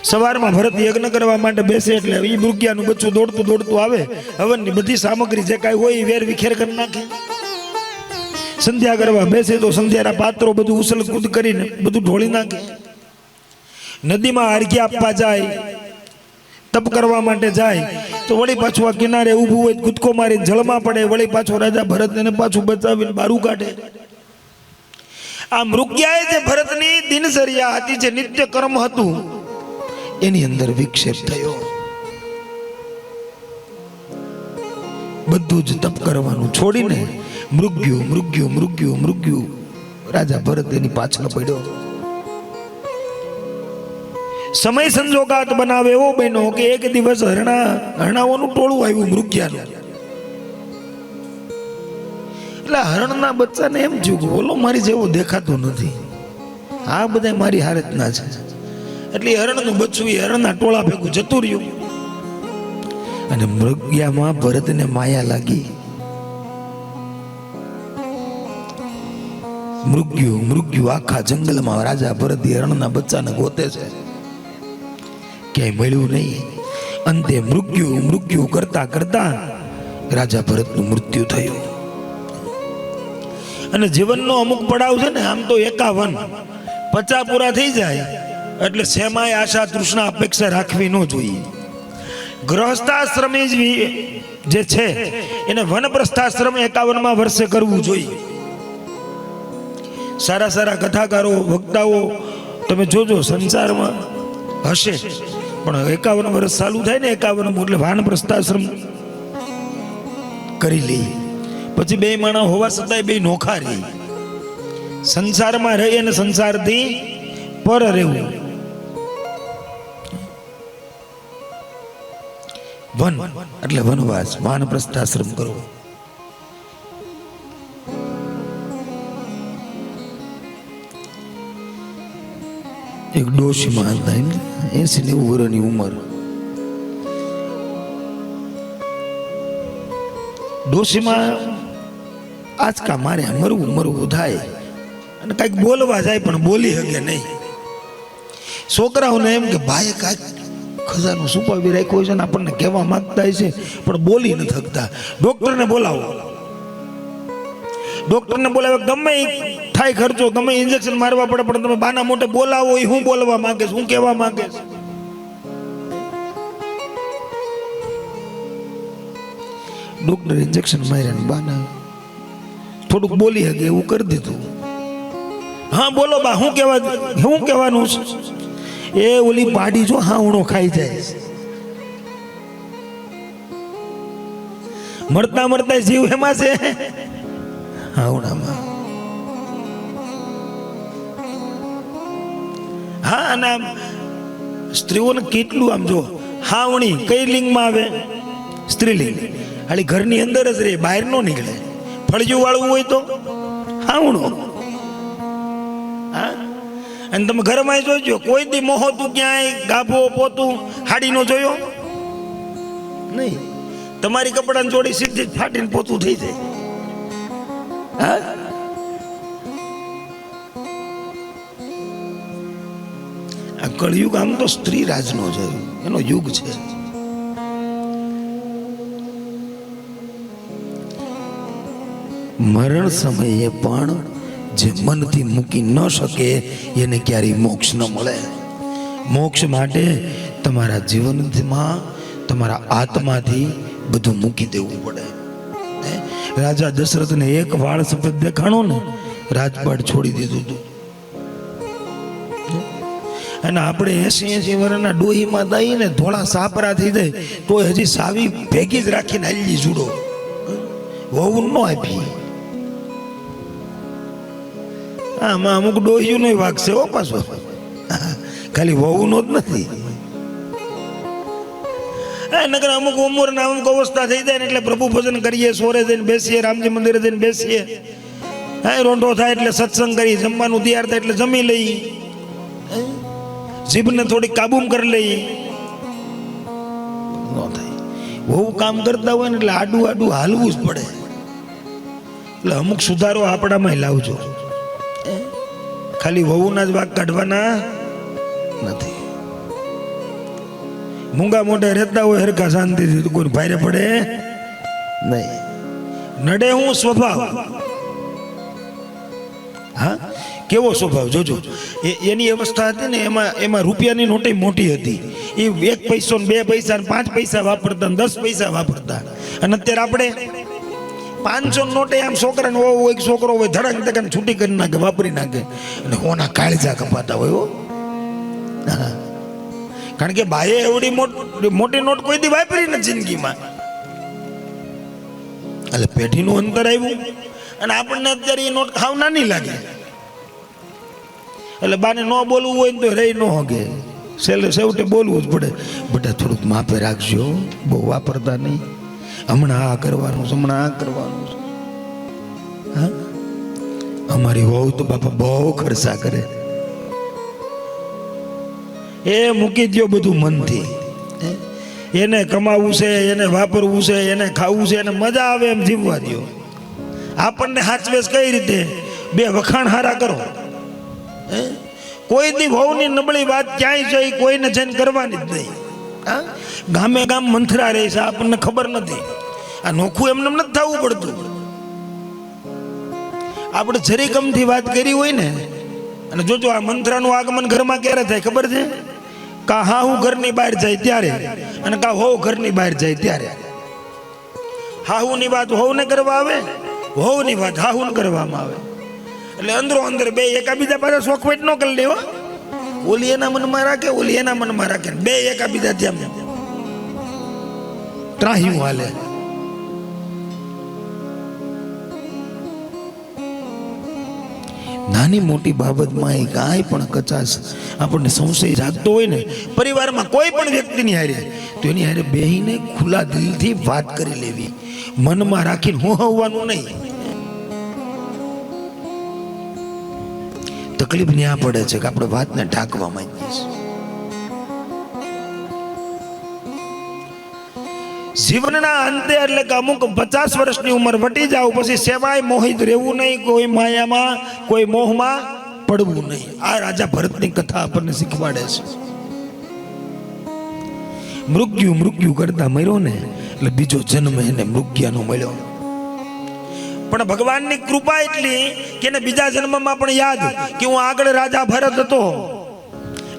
સવારમાં ભરત યજ્ઞ કરવા માટે બેસે એટલે એ મૃગ્યાનું બચ્ચું દોડતું દોડતું આવે. હવનની બધી સામગ્રી જે કાંઈ હોય એ વેર વિખેર કરી નાખે. સંધ્યા કરવા બેસે તો સંધ્યાના પાત્રો બધું ઉછલકૂદ કરીને બધું ઢોળી નાખે. નદીમાં અર્ઘ્ય આપવા જાય, તપ કરવા માટે જાય તો વળી પાછું આ કિનારે ઊભું હોય કૂદકો મારીને જળમાં પડે. વળી પાછો રાજા ભરત એને પાછું બચાવીને બારું કાઢે. આ મૃગ્યાએ જે ભરતની દિનચર્યા હતી, જે નિત્ય કર્મ હતું, એની અંદર વિક્ષેપ થયો. બધું જ તપ કરવાનું છોડીને મૃગ્યુ મૃગ્યુ મૃગ્યુ મૃગ્યુ રાજા ભરત એની પાછળ પડ્યો. સમય સંજોગાત બનાવે એવો બન્યો કે એક દિવસ હરણાઓનું ટોળું આવ્યું મૃગ્યાનું. એટલે હરણના બચ્ચાને એમ થયું કે ઓલો મારી જેવો દેખાતો નથી, આ બધા મારી હારતના છે. એટલે એ હરણનું બચ્ચું એ હરણના ટોળા ભેગું જતું રહ્યું. અને મૃગયામાં ભરતને માયા લાગી. મૃગ્યુ આખા જંગલમાં રાજા ભરત હરણના બચ્ચાને ગોતે છે, ક્યાંય મળ્યું નહીં. અંતે મૃગ્યુ કરતા કરતા રાજા ભરતનું મૃત્યુ થયું. અને જીવનનો અમુક પડાવ છે ને, આમ તો 51 50 પૂરા થઈ જાય એટલે સેમાય આશા તૃષ્ણા અપેક્ષા રાખવી ન જોઈએ. ગૃહસ્થાશ્રમે જે છે એને વનપ્રસ્થાશ્રમ 51મા વર્ષે કરવું જોઈએ. સારા સારા કથાકારો વક્તાઓ તમે જોજો સંસારમાં હશે, પણ 51 વર્ષ ચાલુ થાય ને 51 એટલે વાનપ્રસ્થાશ્રમ કરી લે. પછી બે માણસ હોવા છતાંય બે નોખા રહી, સંસારમાં રહી અને સંસારથી પર રહેવું. વન એટલે વનવાસ, વાનપ્રસ્થાશ્રમ કરવો. એક ડોશીમાં હતા, 80-90 વર્ષની ઉંમર. ડોશીમાં આજકા મારે મરવું થાય અને કાંઈક બોલવા જાય પણ બોલી શકે નહીં. છોકરાઓને એમ કે ભાઈ કાંઈક ખજાનો છુપાવી રાખ્યો છે ને આપણને કહેવા માંગતા છે પણ બોલી નથી શકતા. ડોક્ટરને બોલાવે, ગમે થાય ખર્ચો, ગમે ઇન્જેક્શન મારવા પડે, પણ તમે બાના મોટે બોલાવો એ હું બોલવા માંગે છે, હું કહેવા માંગે છે. ડોક્ટર ઇન્જેક્શન માર્યા, બાના થોડુંક બોલી શકે એવું કરી દીધું. હા બોલો બા, હું કહેવાનું છે? એ ઓલી પાડી જો હાવણો ખાઈ જાય, મળતા જીવ એમાં છે, હાવણામાં. હા, અને આમ સ્ત્રીઓને કેટલું આમ જો, હાવણી કઈ લિંગમાં આવે? સ્ત્રીલિંગ. હાલી ઘરની અંદર જ રહે, બહાર નો નીકળે. ફળિયું વાળવું હોય તો હાવણો. હા, અને તમે ઘરમાં જોજો, કોઈ દી મોહોતું ક્યાંય ગાભો પોતું હાડી નો જોયો નહીં. તમારી કપડાની જોડી સીધી જ ફાટીને પોતું થઈ જાય. હા, આ કળિયુગ આમ તો સ્ત્રી રાજનો છે, એનો યુગ છે. મરણ સમયે પણ જે મનથી મૂકી ન શકે એને ક્યારેય મોક્ષ ન મળે. મોક્ષ માટે તમારા જીવનમાં તમારા આત્માથી બધું મૂકી દેવું પડે. રાજા દશરથને એક વાળ સફેદ દેખાણો ને, રાજપાટ છોડી દીધું હતું. અને આપણે 80 વર્ષના ડોહીમાં દઈ ને ધોળા સાપરા થઈ જાય તો હજી સાવી ભેગી જ રાખીને હાલી જુડો વહુ ન આપી. આમાં અમુક ડોહીયું નો વાગ છે હો પાછો, ખાલી વહુ નો જ નથી. નગર અમુક ઉંમર ના અમુક અવસ્થા થઈ જાય ને એટલે પ્રભુ ભજન કરીએ, સોરે જઈને બેસીએ, રામજી મંદિરે જઈને બેસીએ. હા, રોંઢો થાય એટલે સત્સંગ કરી, જમવાનું તૈયાર થાય એટલે જમી લઈએ, જીભને થોડી કાબૂમાં કરી લઈએ. ન થાય. બહુ કામ કરતા હોય ને એટલે આડું હાલવું જ પડે. એટલે અમુક સુધારો આપણામાં લાવજો. ખાલી વહુના જ વાગ કાઢવાના નથી. મૂંગા મોઢે રહેતા હોય હરખા શાંતિથી, કોઈ ભારે પડે નહીં. નડે હું સ્વભાવ. હા, કેવો સ્વભાવ જોજો. એની અવસ્થા હતી ને એમાં રૂપિયાની નોટે મોટી હતી. એ 1 પૈસો ને 2 પૈસા ને 5 પૈસા વાપરતા, 10 પૈસા વાપરતા. અને અત્યારે આપણે 500 નોટે આમ છોકરાને હોય, છોકરો હોય ધડાક ધડાક છૂટી કરી નાખે, વાપરી નાખે. અને હોના કાળજા કપાતા હોય હો. કારણ કે ભાઈએ એવડી મોટી નોટ કોઈ દી વાપરી નથી જિંદગીમાં. એટલે પેઢીનું અંતર આવ્યું અને આપણને અત્યારે એ નોટ ખાવ નાની લાગે. એટલે બાને ન બોલવું હોય ને તો રહી ન હોગે, છેવટે બોલવું જ પડે. બેટા થોડુંક માપે રાખજો, બહુ વાપરતા નહીં. હમણાં આ કરવાનું છે, હમણાં આ કરવાનું છે. હા, અમારી વહુ તો બાપા બહુ ખર્ચા કરે. એ મૂકી દો બધું મનથી. એને કમાવું છે, એને વાપરવું છે, એને ખાવું છે, એને મજા આવે એમ જીવવા દો. આપણને હાચવેસ કઈ રીતે? બે વખાણ હારા કરો. કોઈ દી વહુની નબળી વાત ક્યાંય છે એ કોઈને જઈને કરવાની જ નહીં. હા, ગામે ગામ મંથરા રહે છે, આપણને ખબર નથી. આ નોખું એમને નથી થવું પડતું. આપણે જરી કમથી વાત કરી હોય ને, અને જોજો આ મંત્રાનું આગમન ઘરમાં ક્યારે થાય ખબર છે? કા હા હું ઘરની બહાર જાય ત્યારે, અને કા હોવ ઘરની બહાર જાય ત્યારે. હાહુની વાત હોવને કરવા આવે, હોવની વાત હાહુને કરવામાં આવે. એટલે અંદરો અંદર બે એકાબીજા પાસે શોખવેટ ન કરી લેવા. ઓલી એના મનમાં રાખે, ઓલી એના મનમાં રાખે, બે એકાબીજા ત્યાં ત્રાહ્યું હાલે. નાની મોટી બાબતમાં એ કાંઈ પણ કચાશ આપણને સંશય જાગતો હોય ને, પરિવારમાં કોઈ પણ વ્યક્તિની હારે, તો એની હારે બેહીને ખુલ્લા દિલથી વાત કરી લેવી, મનમાં રાખીને હોવાનું નહીં. તકલીફ ન્યા પડે છે કે આપણે વાતને ઢાંકવા માંગીએ છીએ. જીવનના અંતે એટલે કે અમુક 50 વર્ષની ઉંમર વટી જાવ પછી સેવાય મોહિત રહેવું નહીં, કોઈ માયામાં કોઈ મોહમાં પડવું નહીં. આ રાજા ભરતની કથા આપણને શીખવાડે છે. મૃત્યુ કરતા મર્યો ને એટલે બીજો જન્મ એને મૃગ્યાનો મળ્યો. પણ ભગવાનની કૃપા એટલી કે એને બીજા જન્મમાં પણ યાદ કે હું આગળ રાજા ભરત હતો,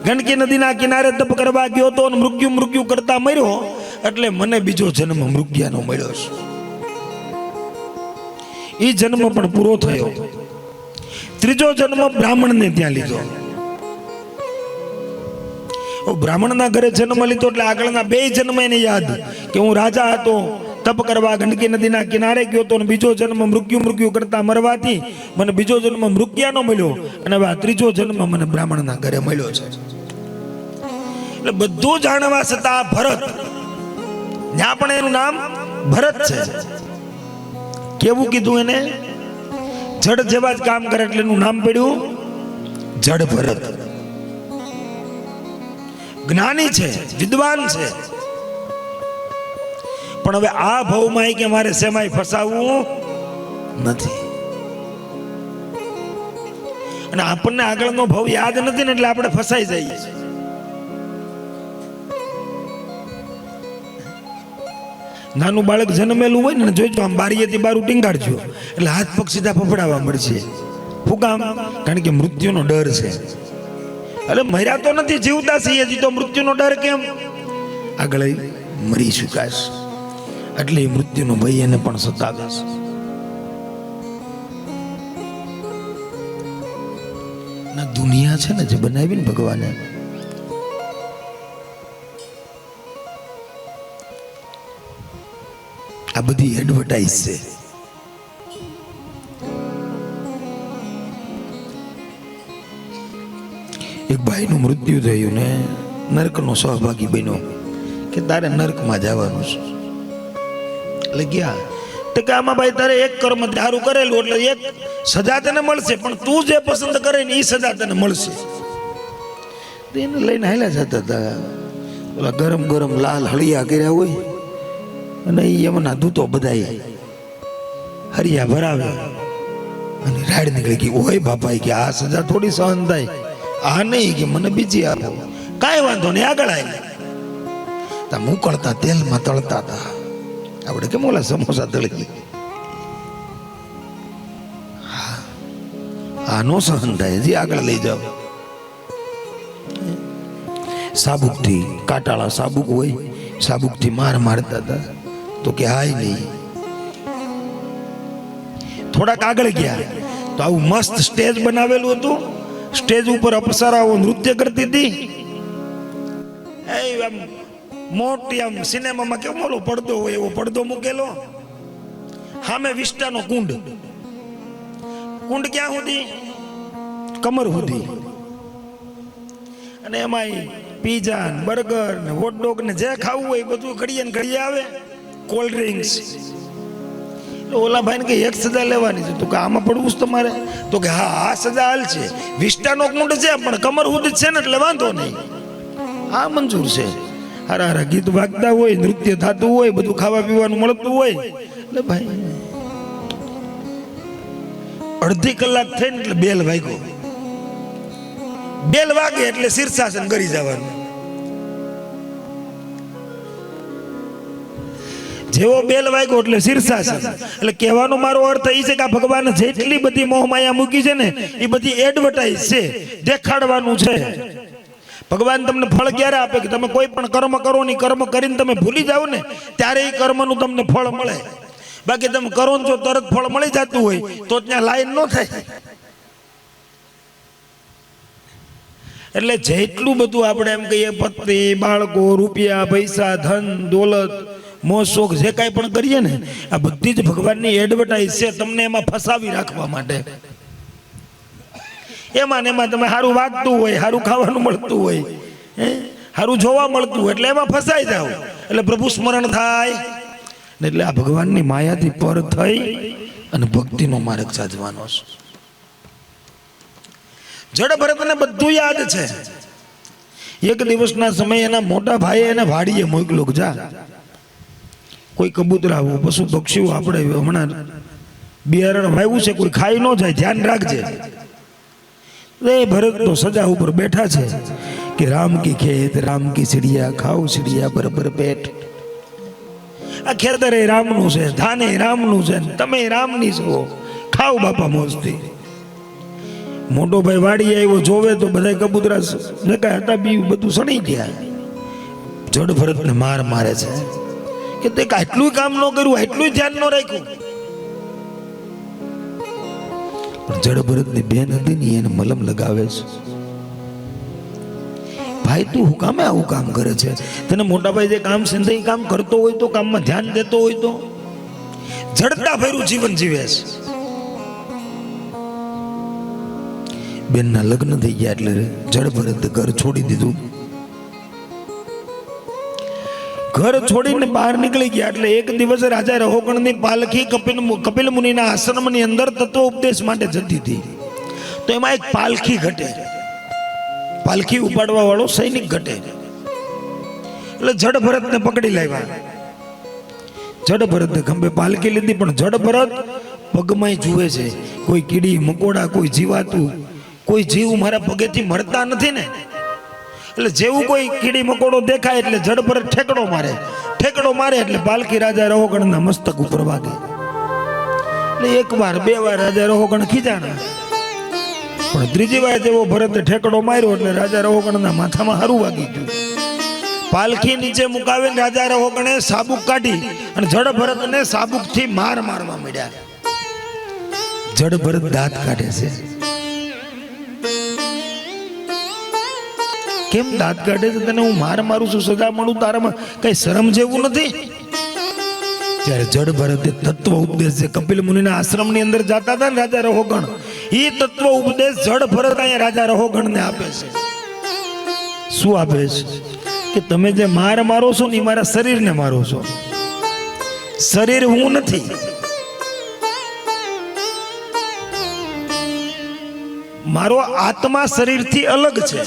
ગંડકી નદીના કિનારે તપ કરવા ગયો હતો અને મૃત્યુ કરતા મર્યો, એટલે મને બીજો જન્મ મૃગ્યાનો મળ્યો છે. એ જન્મ પણ પૂરો થયો. ત્રીજો જન્મ બ્રાહ્મણને ત્યાં લીધો. બ્રાહ્મણના ઘરે જન્મ લીધો એટલે આગળના 2 જન્મ એને યાદ કે હું રાજા હતો, તપ કરવા ગંડકી નદીના કિનારે ગયો હતો, અને બીજો જન્મ મૃત્યુ કરતા મરવાથી મને બીજો જન્મ મૃગ્યાનો મળ્યો, અને હવે આ ત્રીજો જન્મ મને બ્રાહ્મણના ઘરે મળ્યો છે. એટલે બધું જાણવા છતાં ભરત, ત્યાં પણ એનું નામ ભરત છે. કેવું કીધું એને? જડ જેવા જ કામ કરે એટલે એનું નામ પડ્યું જડ ભરત. જ્ઞાની છે, વિદ્વાન છે, પણ હવે આ ભાવમાં કે મારે સેમાય ફસાવવું નથી. અને આપણને આગળનો ભાવ યાદ નથી ને એટલે આપણે ફસાઈ જઈએ છીએ. નાનું બાળક જન્મેલું હોય ને, જોઈજો આમ બારીએથી બારું ટીંગાડજો એટલે હાથ પગ સીધા ફફડાવા મળશે. શું કામ? કારણ કે મૃત્યુનો ડર છે. એટલે મર્યા તો નથી, જીવતા છીએ હજી, તો મૃત્યુનો ડર કેમ? આગળ મરી ચુકાશ એટલે મૃત્યુનો ભય એને પણ સતાવે છે. ના દુનિયા છે ને જે બનાવી ને ભગવાને, આ બધી એડવર્ટાઇઝ છે. એક ભાઈનું મૃત્યુ થયું ને નરકનો સહભાગી બન્યો કે તારે નરકમાં જવાનું છે. એટલે ગયા તો કે આમાં ભાઈ તારે એક કર્મ સારું કરેલું એટલે એક સજા તને મળશે, પણ તું જે પસંદ કરે ને એ સજા તને મળશે. એને લઈને હાલ્યા જતા હતા. ઓલા ગરમ ગરમ લાલ હળિયા કર્યા હોય અને એ એમના દૂતો બધા હરિયા ભરાવે અને રાડ નીકળી ગઈ. ઓય બાપા કે આ સજા થોડી સહન થાય, આ નહીં કે મને બીજી આપો. કાંઈ વાંધો નહીં, આગળ આવી મૂકળતા તેલમાં તળતા હતા. આપણે કેમ ઓલા સમોસા તળી, આ નો સહન થાય, હજી આગળ લઈ જાઓ. સાબુકથી, કાટાળા સાબુક હોય, સાબુકથી મારતા હતા. તો કે હાય નહીં. થોડાક આગળ ગયા તો આવું મસ્ત સ્ટેજ બનાવેલું હતું. સ્ટેજ ઉપર અપ્સરાઓ નૃત્ય કરતી હતી. આમ મોટી આમ સિનેમામાં કેવો મોલો પડદો હોય એવો પડદો મૂકેલો. સામે વિષ્ટાનો કુંડ. કુંડ ક્યાં સુધી? કમર સુધી. અને એમાં પીઝા ને બર્ગર ને હોટડોગ ને જે ખાવું હોય બધું ઘડીએ ને ઘડીએ આવે. કોલ્ડ ડ્રિંક્સ એટલે ઓલા ભાઈને કે એક સજા લેવાની છે. તો કે આમાં પડવું છે તમારે? તો કે હા, આ સજા હાલ છે. વિષ્ટાનો કુંડ છે પણ કમર સુધી છે ને એટલે વાંધો નહીં, આ મંજૂર છે. હારા હારા ગીત વાગતા હોય, નૃત્ય થતું હોય, બધું ખાવા પીવાનું મળતું હોય. એટલે ભાઈ અડધી કલાક થઈને એટલે બેલ વાગ્યો. બેલ વાગે એટલે શીર્ષાસન કરી જવાનું. જેવો બેલ વાગ્યો એટલે શીર્ષાસન. એટલે કહેવાનો મારો અર્થ એ છે કે આ ભગવાન જેટલી બધી મોહમાયા મૂકી છે ને એ બધી એડવર્ટાઇઝ છે, દેખાડવાનું છે. ભગવાન તમને ફળ ક્યારે આપે કે તમે કોઈ પણ કર્મ કરો ને, કર્મ કરીને તમે ભૂલી જાઓ ને ત્યારે એ કર્મનું તમને ફળ મળે. બાકી તમે કરો ને જો તરત ફળ મળી જતું હોય તો ત્યાં લાઈન ન થાય. એટલે જેટલું બધું આપણે એમ કહીએ પત્ની, બાળકો, રૂપિયા, પૈસા, ધન, દોલત, મોજ શોખ જે કાંઈ પણ કરીએ ને આ બધી જ ભગવાનની એડવર્ટાઇઝ છે તમને એમાં ફસાવી રાખવા માટે. એમાં ને એમાં તમે સારું વાગતું હોય, સારું ખાવાનું મળતું હોય, સારું જોવા મળતું હોય એટલે એમાં ફસાઈ જાઓ. એટલે પ્રભુ સ્મરણ થાય ને એટલે આ ભગવાનની માયાથી પર થઈ અને ભક્તિનો માર્ગ સાધવાનો છે. જડ ભરતને બધું યાદ છે. એક દિવસના સમયે એના મોટા ભાઈએ એને વાડીએ મોકલો, જા કોઈ કબૂતરાઓ, પશુ પક્ષીઓ આપણે હમણાં બિયારણ વાવ્યું છે કોઈ ખાઈ ન જાય, ધ્યાન રાખજે. એ ભરત તો સજા ઉપર બેઠા છે કે રામ કી ખેત રામ કી ચિડિયા, ખાઓ ચિડિયા બરાબર પેટ. આ ખેતર એ રામનું છે, ધાન એ રામનું છે, તમે રામની છો, ખાઓ બાપા મોજથી. મોટો ભાઈ વાડી આવ્યો, જોવે તો બધા કબૂતરા નકા હતા બી બધું સણી ગયા. જડ ભરતને માર મારે છે કે તે આટલું કામ ન કર્યું, આટલું ધ્યાન ન રાખ્યું. પણ જડ ભરતની બેન હતી ને એને મલમ લગાવે છે. ભાઈ તું હું કામે આવું કામ કરે છે? તને મોટા ભાઈ જે કામ છે એ કામ કરતો હોય તો, કામમાં ધ્યાન દેતો હોય તો. જડતા ભર્યું જીવન જીવે છે. બેનના લગ્ન થઈ ગયા એટલે જડ ભરત ઘર છોડી દીધું. ઘર છોડીને બહાર નીકળી ગયા એટલે એક દિવસ રાજા રહોગણની પાલખી કપિલ મુનિના આશ્રમની અંદર તત્વ ઉપદેશ માટે જતી હતી. તો એમાં એક પાલખી ઘટે, પાલખી ઉપાડવા વાળો સૈનિક ઘટે. એટલે જડ ભરતને પકડી લાવ્યા. જડ ભરતને ખંભે પાલખી લીધી પણ જડ ભરત પગમાં જુએ છે કોઈ કીડી મકોડા, કોઈ જીવાતું, કોઈ જીવ મારા પગેથી મળતા નથી ને. એટલે જેવું કોઈ કીડી મકોડો દેખાય એટલે જડ ભરત ઠેકડો મારે. ઠેકડો મારે એટલે પાલખી રાજા રહોગણના મસ્તક ઉપર વાગે. એટલે એક વાર બે વાર રાજા રહોગણ ખીજાણા, પણ ત્રીજી વાર જેવો ભરતે ઠેકડો માર્યો એટલે રાજા રહોગણના માથામાં હારું વાગી ગયું. પાલખી નીચે મુકાવીને રાજા રહોગણે સાબુક કાઢી અને જડ ભરતને સાબુકથી માર મારવા માંડ્યા. જડ ભરત દાંત કાઢે છે. કેમ દાંત કાઢે છે? તને હું માર મારું છું, સજા મળું, તારામાં કઈ શરમ જેવું નથી? ત્યારે જડ ભરતે તત્વ ઉપદેશ જે કપિલ મુનિના આશ્રમની અંદર જતા હતા ને રાજા રહોગણ, એ તત્વ ઉપદેશ જડ ભરત અહીંયા રાજા રહોગણને આપે છે. શું આપે છે? કે તમે જે માર મારો છો ને એ મારા શરીરને મારો છો. શરીર હું નથી. મારો આત્મા શરીરથી અલગ છે.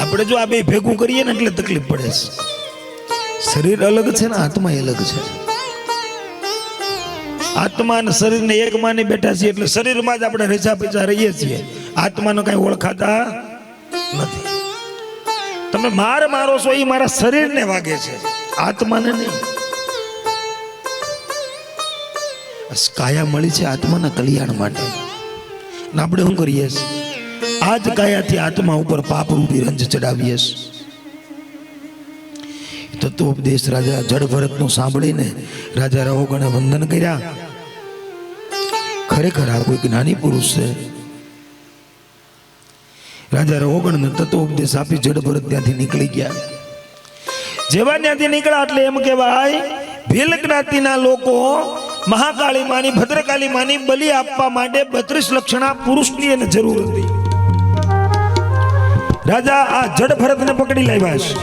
આપણે જો આ બે ભેગું કરીએ ને એટલે તકલીફ પડે છે. શરીર અલગ છે ને આત્મા અલગ છે. આત્મા અને શરીરને એક માની બેઠા છીએ એટલે શરીરમાં જ આપણે રેચા પીચા રહીએ છીએ, આત્માનો કઈ ઓળખાતા નથી. તમે માર મારો છો એ મારા શરીરને વાગે છે, આત્માને નહીં. કાયા મળી છે આત્માના કલ્યાણ માટે. આપણે શું કરીએ છીએ? આ જ કાયાથી આત્મા ઉપર પાપ રૂપી રંજ ચડાવીએ છીએ. તત્વોપદેશ રાજા જડ ભરતનું સાંભળીને રાજા રહોગણે વંદન કર્યા. ખરેખર આ કોઈ જ્ઞાની પુરુષ છે. રાજા રહોગણને તત્વોપદેશ આપી જડ ભરત ત્યાંથી નીકળી ગયા. જેવા ત્યાંથી નીકળ્યા એટલે એમ કહેવાય ભીલ જ્ઞાતિના લોકો મહાકાળી માની, ભદ્રકાળી માની બલિ આપવા માટે 32 લક્ષણા પુરુષની એને જરૂર હતી. રાજા આ જડ ભરતને પકડી લાવ્યા છે.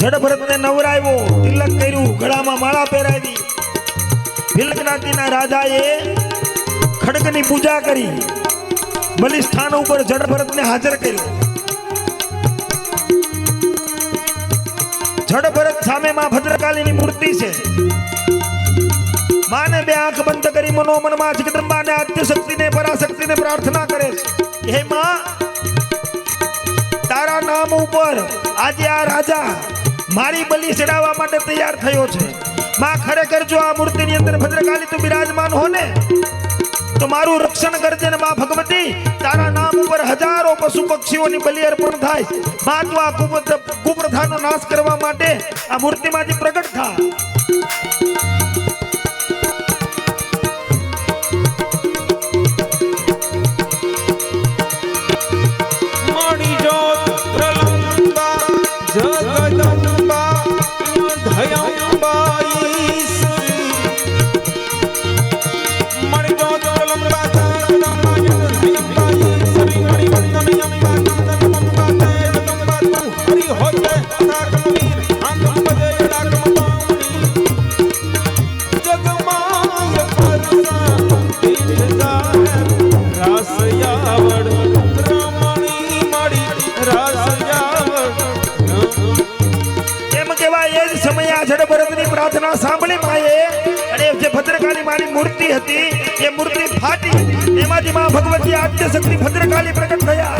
જડ ભરતને નવરાવ્યો, તિલક કર્યું, ગળામાં માળા પહેરાવી. ભીલ જ્ઞાતિના રાજાએ ખડગની પૂજા કરી, બલિસ્થાન ઉપર જડ ભરતને હાજર કર્યો. જડ ભરત સામે માં ભદ્રકાલીની મૂર્તિ છે. માને બે આંખ બંધ કરી મનોમનમાં જગદંબાને આદ્ય શક્તિને પરાશક્તિને પ્રાર્થના કરે છે. હે માં, તારા નામ ઉપર આજે આ રાજા મારી બલિ ચડાવવા માટે તૈયાર થયો છે. માં, ખરેખર જો આ મૂર્તિની અંદર ભદ્રકાલી તું બિરાજમાન હો ને તો મારું રક્ષણ કરજે ને માં ભગવતી. તારા નામ ઉપર હજારો પશુ પક્ષીઓની બલિ અર્પણ થાય. માં, તું આ કુપ્રથાનો નાશ કરવા માટે આ મૂર્તિમાંથી પ્રગટ થા. પ્રાર્થના સાંભળી માએ અને જે ભદ્રકાલી માની મૂર્તિ હતી એ મૂર્તિ ફાટી. એમાંથી માં ભગવતી આદ્ય શક્તિ ભદ્રકાલી પ્રગટ થયા.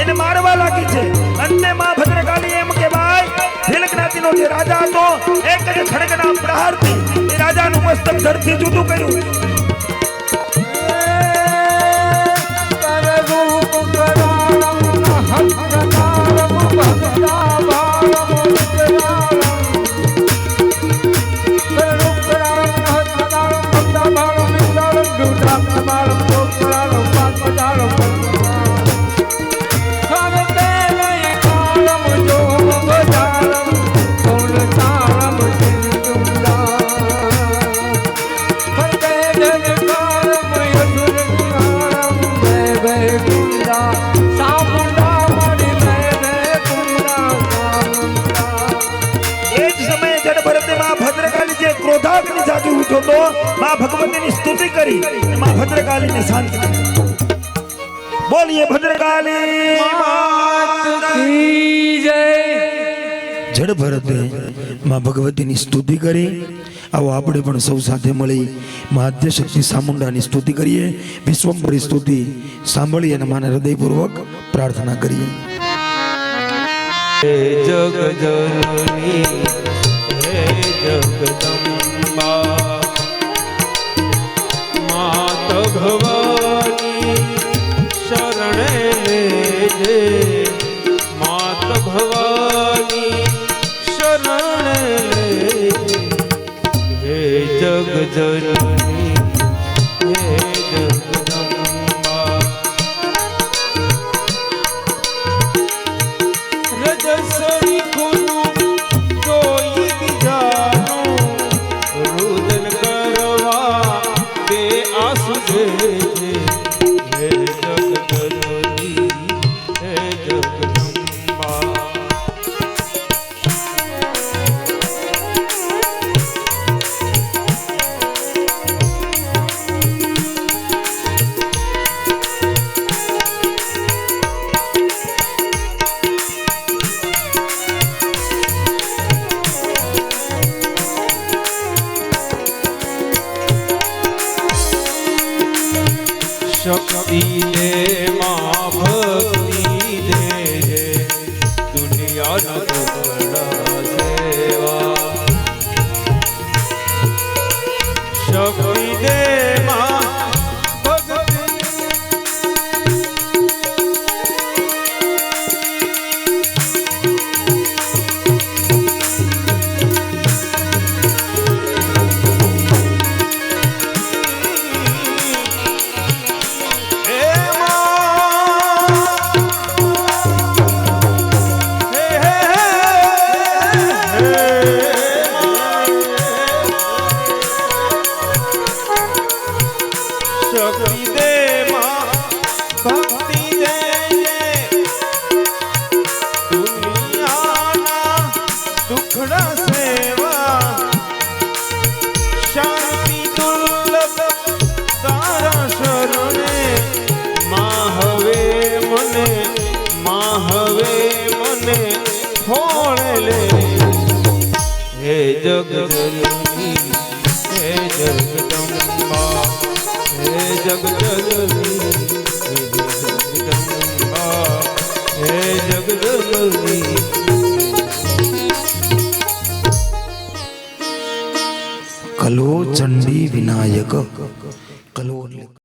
એને મારવા લાગી છે. અંતે માં ભદ્રકાલી એમ કહેવાય ભીલ જ્ઞાતિનો જે રાજા હતો એક જ ખડગના પ્રહારથી એ રાજાનું મસ્તક ધરથી જુદું કર્યું. ક્રોધાગ્નિ જાગી ઉઠ્યો તો માં ભગવતીની સ્તુતિ કરી, માં ભદ્રકાલીને શાંત કરી. બોલીએ ભદ્રકાલી માત કી જય. જડ ભરતે માં ભગવતીની સ્તુતિ કરી. આવો આપણે પણ સૌ સાથે મળી માં આદ્ય શક્તિ ચામુંડાની સ્તુતિ કરીએ. વિશ્વંભરી સ્તુતિ સાંભળી અને માને હૃદયપૂર્વક પ્રાર્થના કરીએ. હે જગજનની હે જગદંબા માત ભવાની શરણે લેજે. માત ભવાની શરણે લેજે. હે જગજનની હે જગદંબા રજસરી ગુરુ જોઈ બીજાનું રુદન કરવા બે આંસુ દેજે. હે જગજનની હે જગદંબા શક્તિ દે માં ભક્તિ દેજે. દુનિયાના ટુકડા સેવા જગદમની કલો ચંડી વિનાયક કલો એટલે